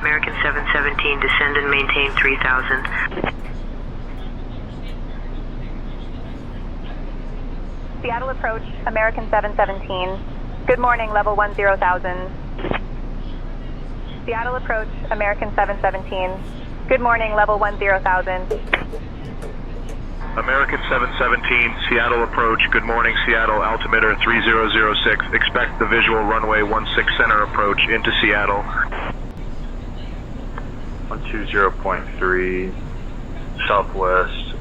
American 717, descend and maintain 3000. Seattle approach, American 717. Good morning, level 10,000. Seattle approach, American 717. Good morning, level 10,000. American 717, Seattle approach. Good morning, Seattle. Altimeter 3006. Expect the visual runway 16 center approach into Seattle. 120.3 Southwest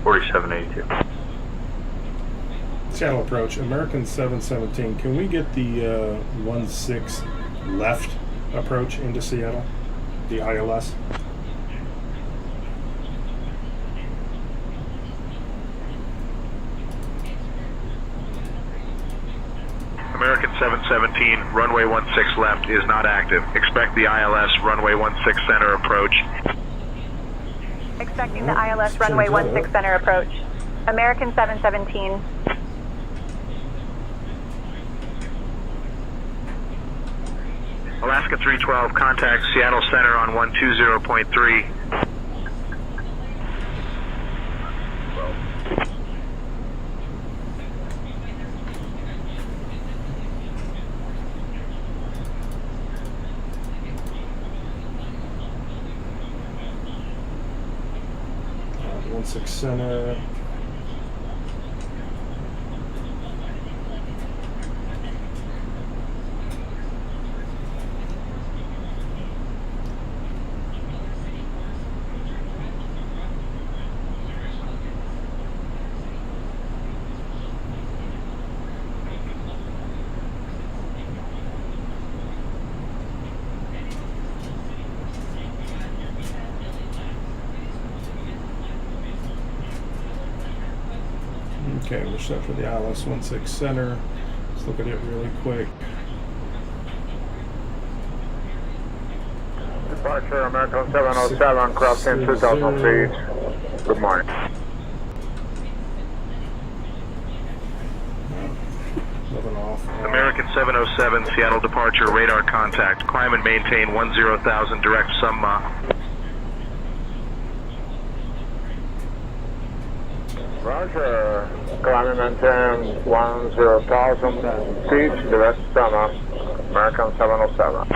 4782. Seattle approach, American 717. Can we get the 16 left approach into Seattle? The ILS? American 717, runway 16 left is not active. Expect the ILS runway 16 center approach. Expecting the ILS runway 16 center approach. American 717. Alaska 312, contact Seattle Center on 120.3. Center. Okay, we're set for the ILS 16 center. Let's look at it really quick. Departure American 707, crossing 2,000 feet. Good morning. Moving off. American 707, Seattle departure, radar contact. Climb and maintain 10,000, direct sum. Roger. Climbing maintain 10,000 feet, direct summer. American 707.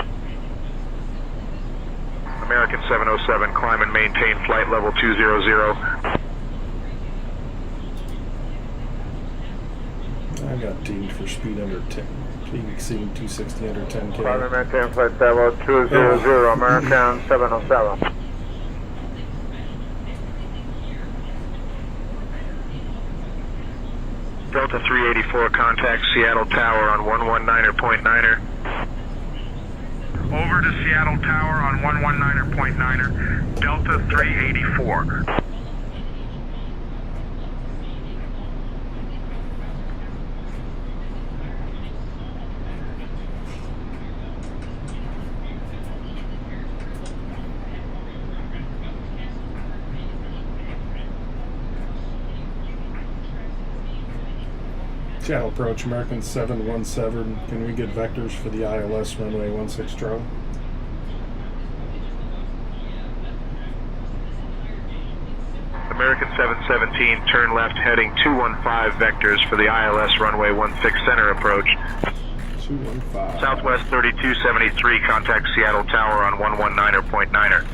American 707, climb and maintain flight level 200. I got deemed for speed under 10, speed exceeding 260 under 10K. Climb and maintain flight level 200, American 707. Delta 384, contact Seattle Tower on 119.9er. Over to Seattle Tower on 119.9er, Delta 384. Seattle approach, American 717. Can we get vectors for the ILS runway 16 Charlie? American 717, turn left heading 215 vectors for the ILS runway 16 center approach. 215. Southwest 3273, contact Seattle Tower on 119.9er.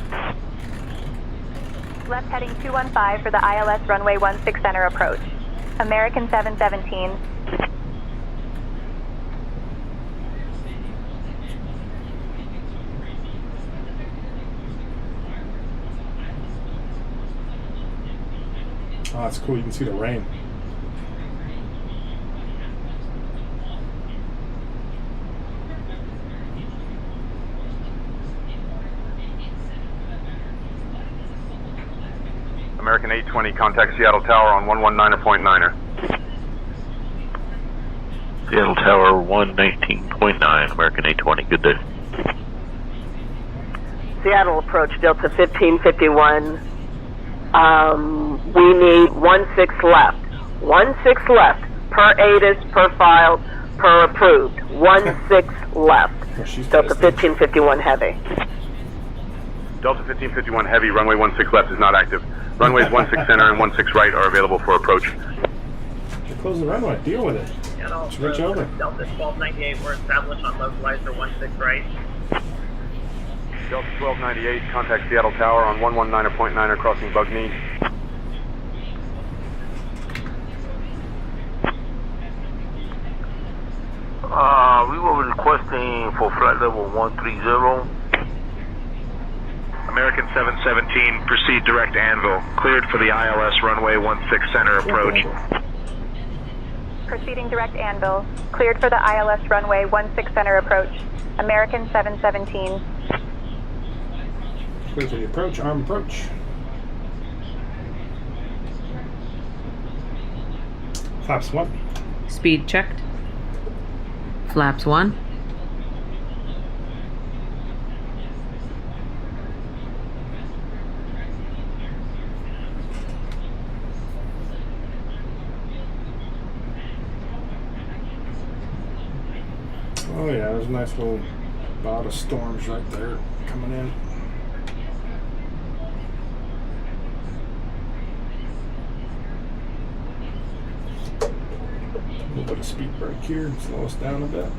Left heading 215 for the ILS runway 16 center approach. American 717. Oh, that's cool. You can see the rain. American 820, contact Seattle Tower on 119.9er. Seattle Tower 119.9, American 820, good day. Seattle approach, Delta 1551. We need 16 left. 16 left. Per ATIS, per file, per approved. 16 left. Delta 1551 heavy. Delta 1551 heavy, runway 16 left is not active. Runways 16 center and 16 right are available for approach. They close the runway. Deal with it. Switch over. Delta 1298, we're established on localizer 16 right. Delta 1298, contact Seattle Tower on 119.9er crossing Bugny. We were requesting for flight level 130. American 717, proceed direct Anvil. Cleared for the ILS runway 16 center approach. Proceeding direct Anvil. Cleared for the ILS runway 16 center approach. American 717. Clear for the approach, arm approach. Flaps 1. Speed checked. Flaps 1. Oh yeah, there's a nice little bout of storms right there coming in. A little bit of speed break here, slow us down a bit.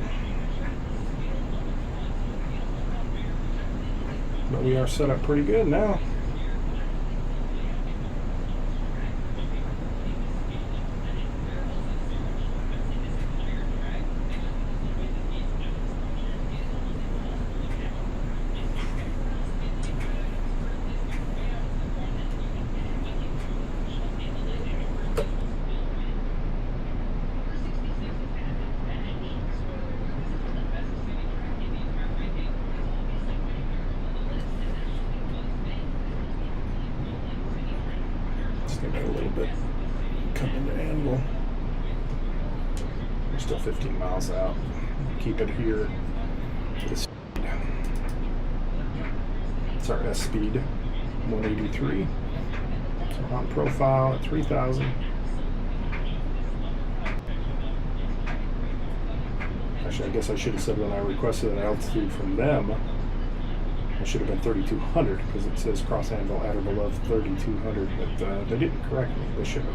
But we are set up pretty good now. A little bit coming to Anvil. We're still 15 miles out. Keep it here to the speed. It's our S speed, 183. So on profile at 3,000. Actually, I guess I should have said when I requested an altitude from them, It should have been 3,200 because it says cross anvil at or below 3,200, but they didn't correct me. They should have.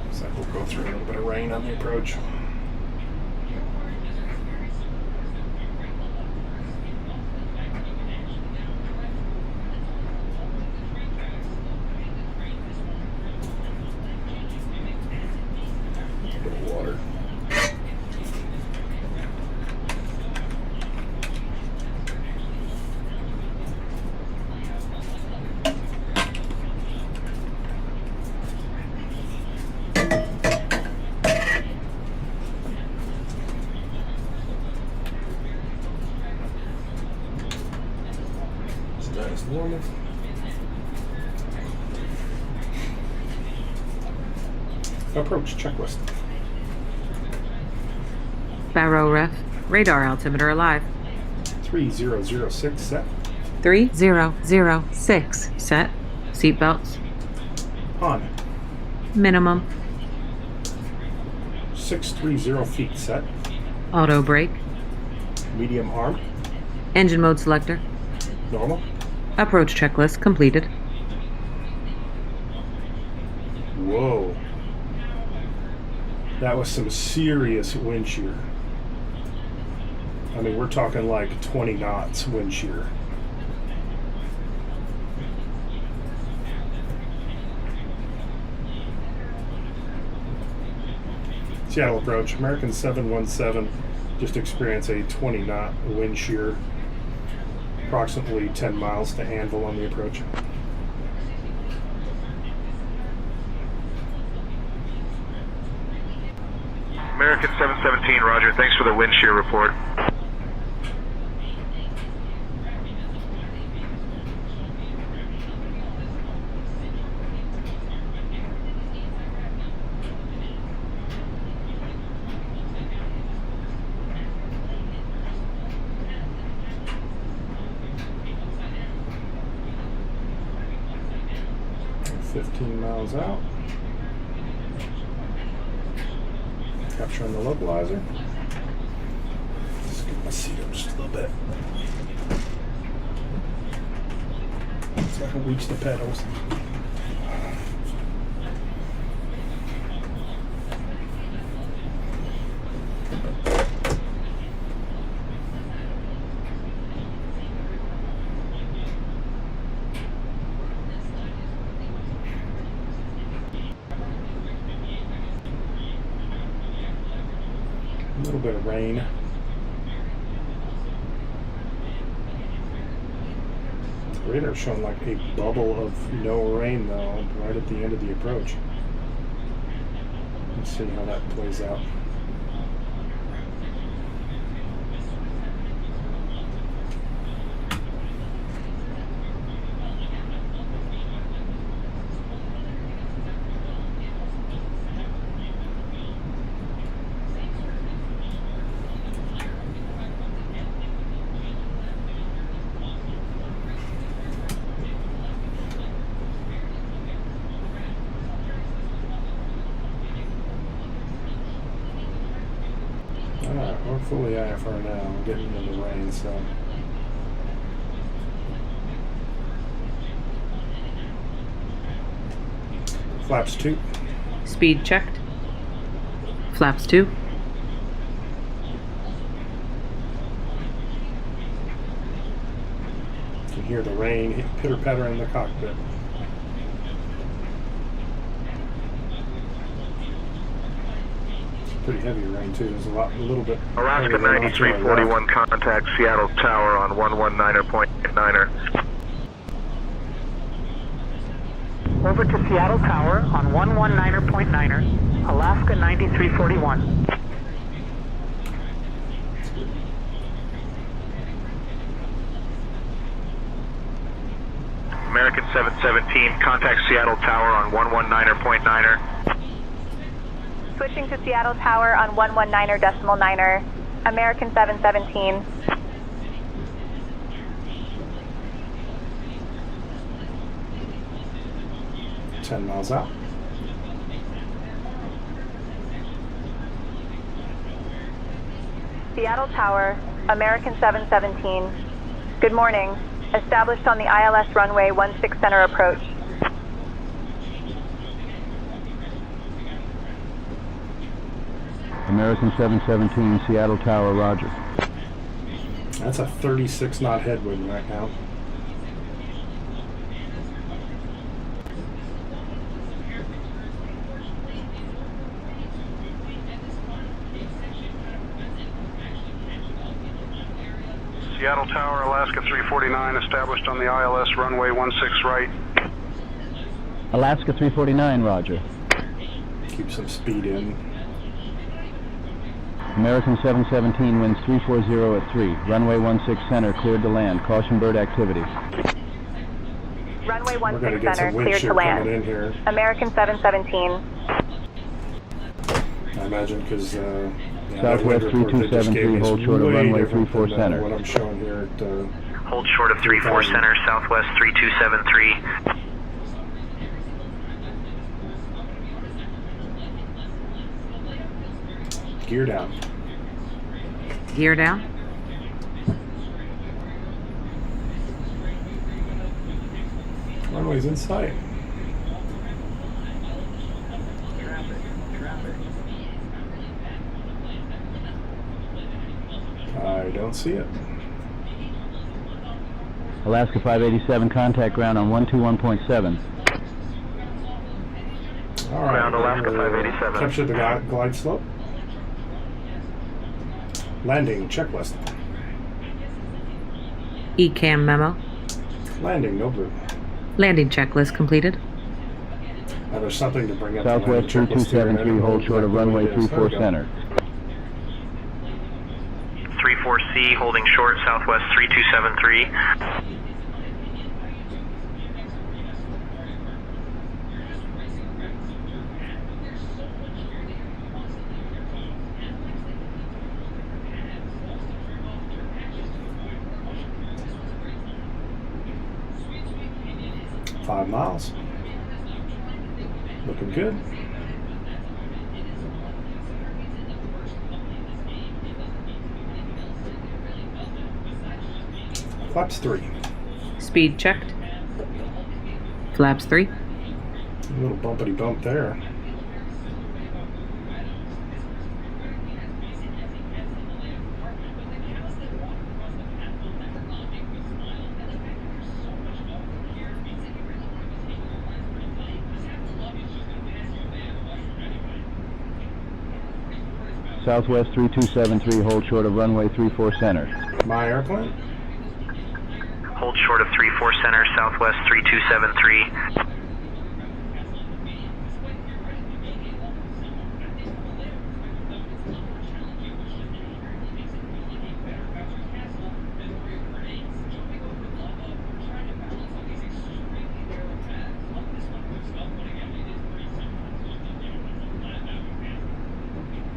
Looks like we'll go through a little bit of rain on the approach. Normal. Approach checklist. Barrow ref. Radar altimeter alive. 3006 set. 3006 set. Seatbelts. On. Minimum. 630 feet set. Auto brake. Medium arm. Engine mode selector. Normal. Approach checklist completed. Whoa. That was some serious wind shear. I mean, we're talking like 20 knots wind shear. Seattle approach. American 717 just experienced a 20 knot wind shear. Approximately 10 miles to Anvil on the approach. American 717, roger. Thanks for the wind shear report. Out. Capturing the localizer. Let's get my seat up just a little bit. So I can reach the pedals. A little bit of rain. The radar's showing like a bubble of no rain though, right at the end of the approach. Let's see how that plays out. Alright, we're fully IFR now. We're getting into the rain, so. Flaps 2. Speed checked. Flaps 2. You can hear the rain pitter-patter in the cockpit. Pretty heavy rain too. There's a little bit. Alaska 9341, contact Seattle Tower on 119.9er. Over to Seattle Tower on 119.9er, Alaska 9341. American 717, contact Seattle Tower on 119.9er. Switching to Seattle Tower on 119.9er, American 717. $10 miles out. Seattle Tower, American 717. Good morning. Established on the ILS runway 16 center approach. American 717, Seattle Tower, roger. That's a 36 knot headwind right now. Seattle Tower, Alaska 349, established on the ILS runway 16 right. Alaska 349, roger. Keep some speed in. American 717 winds 340 at 3. Runway 16 center, cleared to land. Caution bird activity. Runway 16 center, cleared to land. In here. American 717. I imagine because Southwest 3273, hold short of runway 34 center. What I'm showing here at hold short of 34 center, Southwest 3273. Gear down. Gear down. Runway's in sight. I don't see it. Alaska 587, contact ground on 121.7. All right. Ground Alaska 587. Capture the glide slope. Landing checklist. ECAM memo. Landing, no blue. Landing checklist completed. Now there's something to bring up. Southwest 3273, hold short of runway 34 center. 34C, holding short, Southwest 3273. $5 miles. Looking good. Flaps 3. Speed checked. Flaps 3. A little bumpity bump there. Southwest 3273, hold short of runway 34 center. My airplane. Hold short of 34 center, Southwest 3273.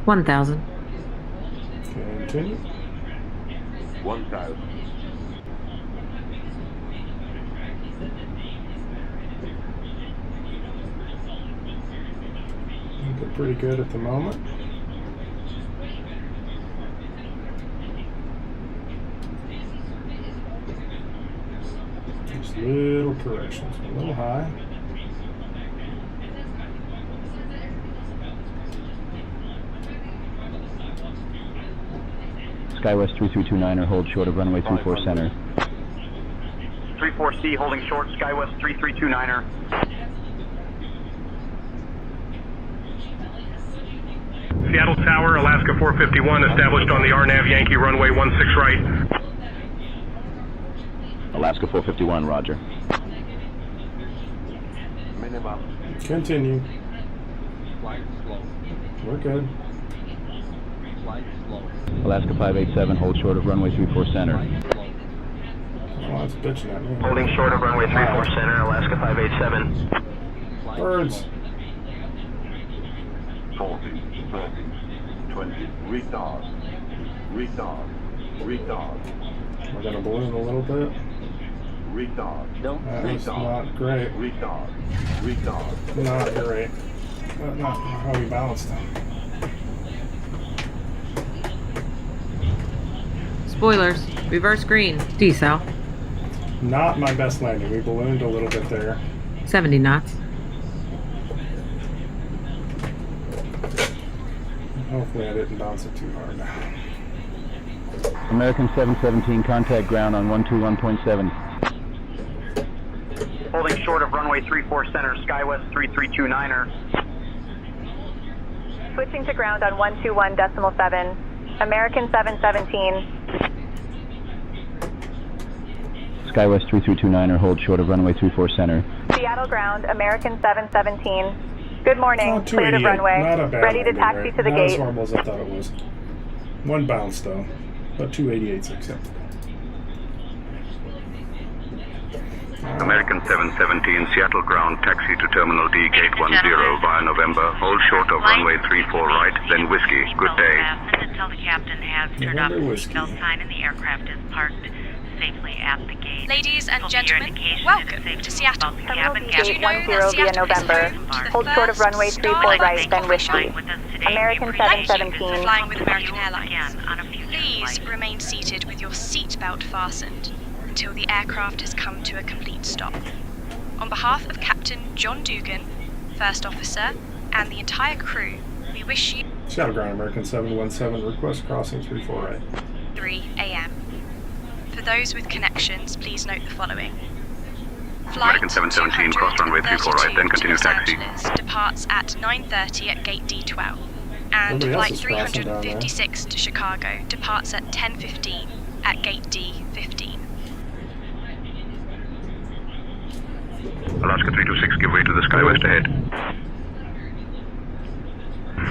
$1,000. Continue. 1,000. Looking pretty good at the moment. Just little corrections, a little high. Skywest 3329er, hold short of runway 34 center. 34C, holding short, Skywest 3329er. Seattle Tower, Alaska 451, established on the RNAV Yankee runway 16 right. Alaska 451, roger. Minimum. Continue. Flight slow. We're good. Flight slow. Alaska 587, hold short of runway 34 center. Oh, that's bitching at me. Holding short of runway 34 center, Alaska 587. Birds. 40, 30, 20, retard. Retard. Retard. We're gonna balloon a little bit. Retard. That's not great. Retard. Retard. Not great. Not how we balanced them. Spoilers. Reverse green. Decel. Not my best landing. We ballooned a little bit there. 70 knots. Hopefully I didn't bounce it too hard. American 717, contact ground on 121.7. Holding short of runway 34 center, SkyWest 3329er. Switching to ground on 121.7. American 717. SkyWest 3329er, hold short of runway 34 center. Seattle ground, American 717. Good morning, Oh, cleared of runway. Not a bad Ready to landing, taxi right? to the Not gate. as horrible as I thought it was. One bounce though, but 288's acceptable. American 717, Seattle ground, taxi to Terminal D, Gate 10 via November. Hold short of runway 34 right, then whiskey. Good day. Until the captain has turned off the seatbelt sign and the aircraft is parked safely at the gate. Ladies and gentlemen, welcome to Seattle. Terminal D, Did Gate you know 10 that via Seattle is November. home to the Hold short of first runway 34 Starlink right, then whiskey. American Thank you for 717. flying with American Airlines. Please remain seated with your seatbelt fastened until the aircraft has come to a complete stop. On behalf of Captain John Dugan, First Officer, and the entire crew, we wish you Seattle ground, American 717, request crossing 34 right. 3 a.m. For those with connections, please note the following. Flight American 717, cross runway 34 right, then continue taxi. Departs at 9:30 at gate D12. And Nobody else flight is crossing down there. 356 to Chicago departs at 10:15 at gate D15. Alaska 326, give way to the SkyWest ahead.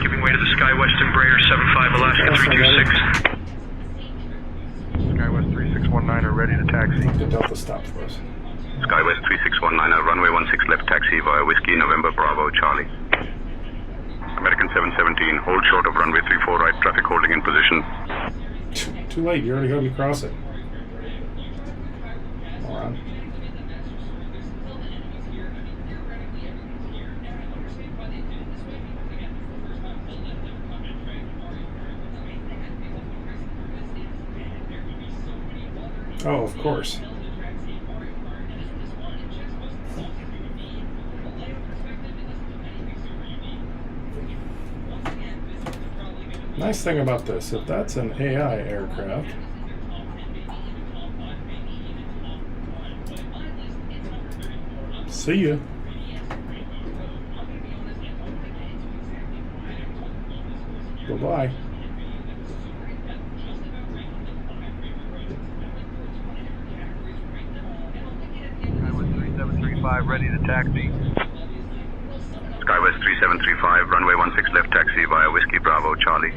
Giving way to the SkyWest Embraer 75 Alaska 326. SkyWest 3619 are ready to taxi. The Delta stop for us. SkyWest 3619, runway 16 left, taxi via Whiskey, November, Bravo, Charlie. American 717, hold short of runway 34 right, traffic holding in position. Too late, you already heard me cross it. Moron. Oh, of course. Nice thing about this, if that's an AI aircraft, see ya. Bye-bye. SkyWest 3735 ready to taxi. SkyWest 3735, runway 16 left, taxi via Whiskey, Bravo, Charlie.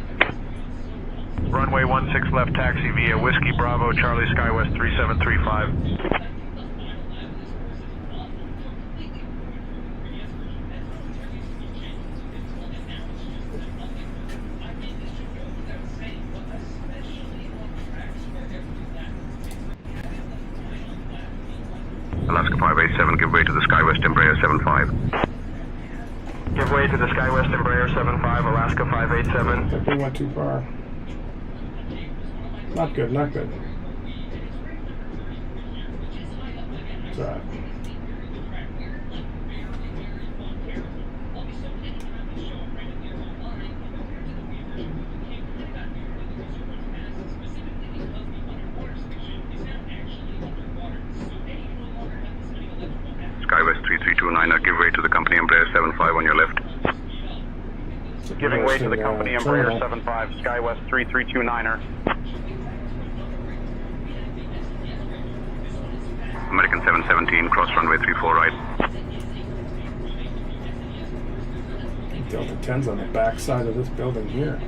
Runway 16 left taxi via Whiskey Bravo Charlie SkyWest 3735. Alaska 587, give way to the SkyWest Embraer 75. Give way to the SkyWest Embraer 75, Alaska 587. I think we went too far. Not good, not good. It's alright. SkyWest 3329, give way to the company Embraer 75 on your left. Giving way to the company Embraer 75, SkyWest 3329er. American 717, cross runway 34 right. Delta 10's on the back side of this building here.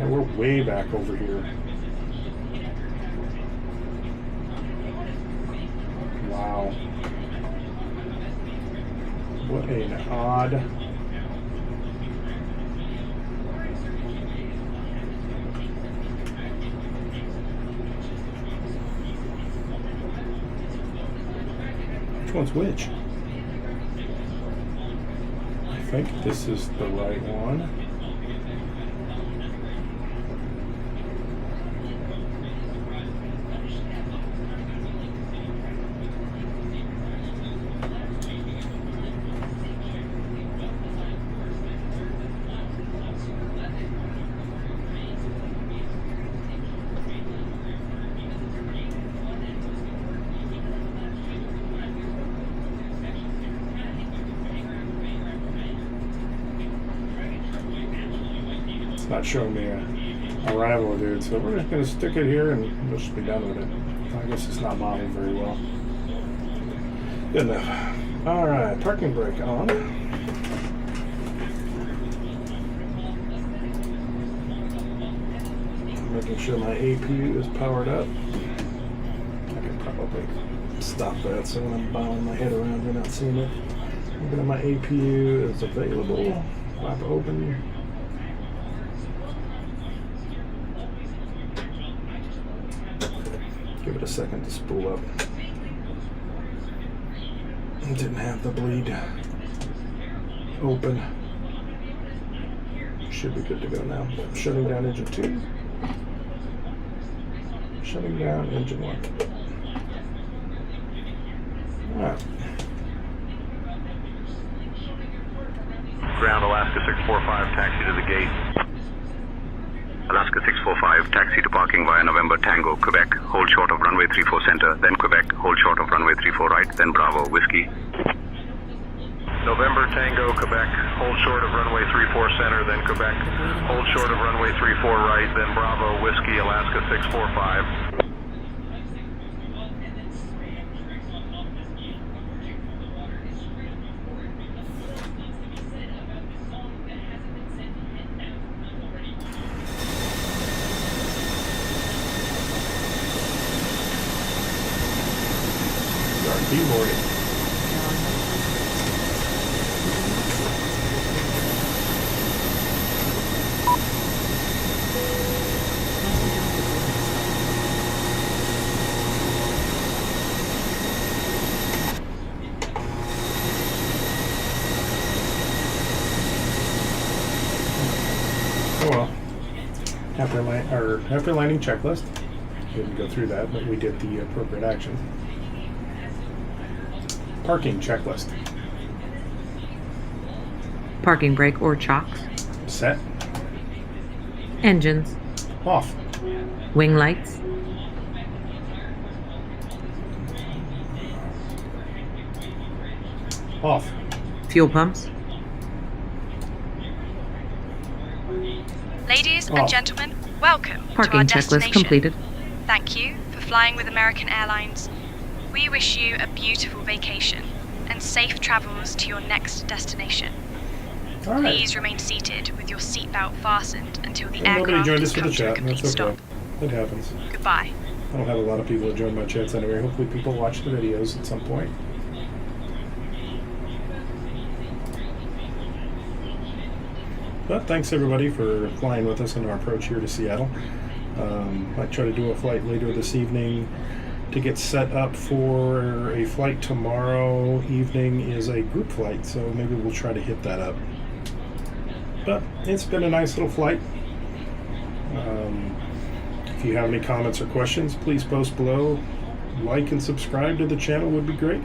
And we're way back over here. Wow. odd. Which one's which? I think this is the right one. Not showing me a arrival, dude, so we're just gonna stick it here and we'll just be done with it. I guess it's not modeled very well. Good enough. Alright, parking brake on. Making sure my APU is powered up. I could probably stop that so when I'm bowing my head around you're not seeing it. Looking at my APU is available. Flap open. Give it a second to spool up. Didn't have the bleed open. Should be good to go now. Shutting down engine 2. Shutting down engine 1. Alright. Ground Alaska 645, taxi to the gate. Alaska 645, taxi to parking via November Tango, Quebec. Hold short of runway 34 center, then Quebec. Hold short of runway 34 right, then Bravo, Whiskey. November Tango, Quebec. Hold short of runway 34 center, then Quebec. Hold short of runway 34 right, then Bravo, Whiskey, Alaska 645. Keyboarding. Oh well. After landing checklist. Didn't go through that, but we did the appropriate actions. Parking checklist. Parking brake or chocks. Set. Engines. Off. Wing lights. Off. Fuel pumps. Ladies and gentlemen, welcome to our Parking destination. checklist completed. Thank you for flying with American Airlines. We wish you a beautiful vacation and safe travels to your next destination. All right. Please remain seated with your seatbelt fastened until the Nobody aircraft joined has us for come the to a chat. complete That's okay. stop. It happens. Goodbye. I don't have a lot of people that join my chats anyway. Hopefully people watch the videos at some point. But thanks everybody for flying with us on our approach here to Seattle. Might try to do a flight later this evening to get set up for a flight tomorrow evening is a group flight, so maybe we'll try to hit that up. But it's been a nice little flight. If you have any comments or questions, please post below. Like and subscribe to the channel would be great.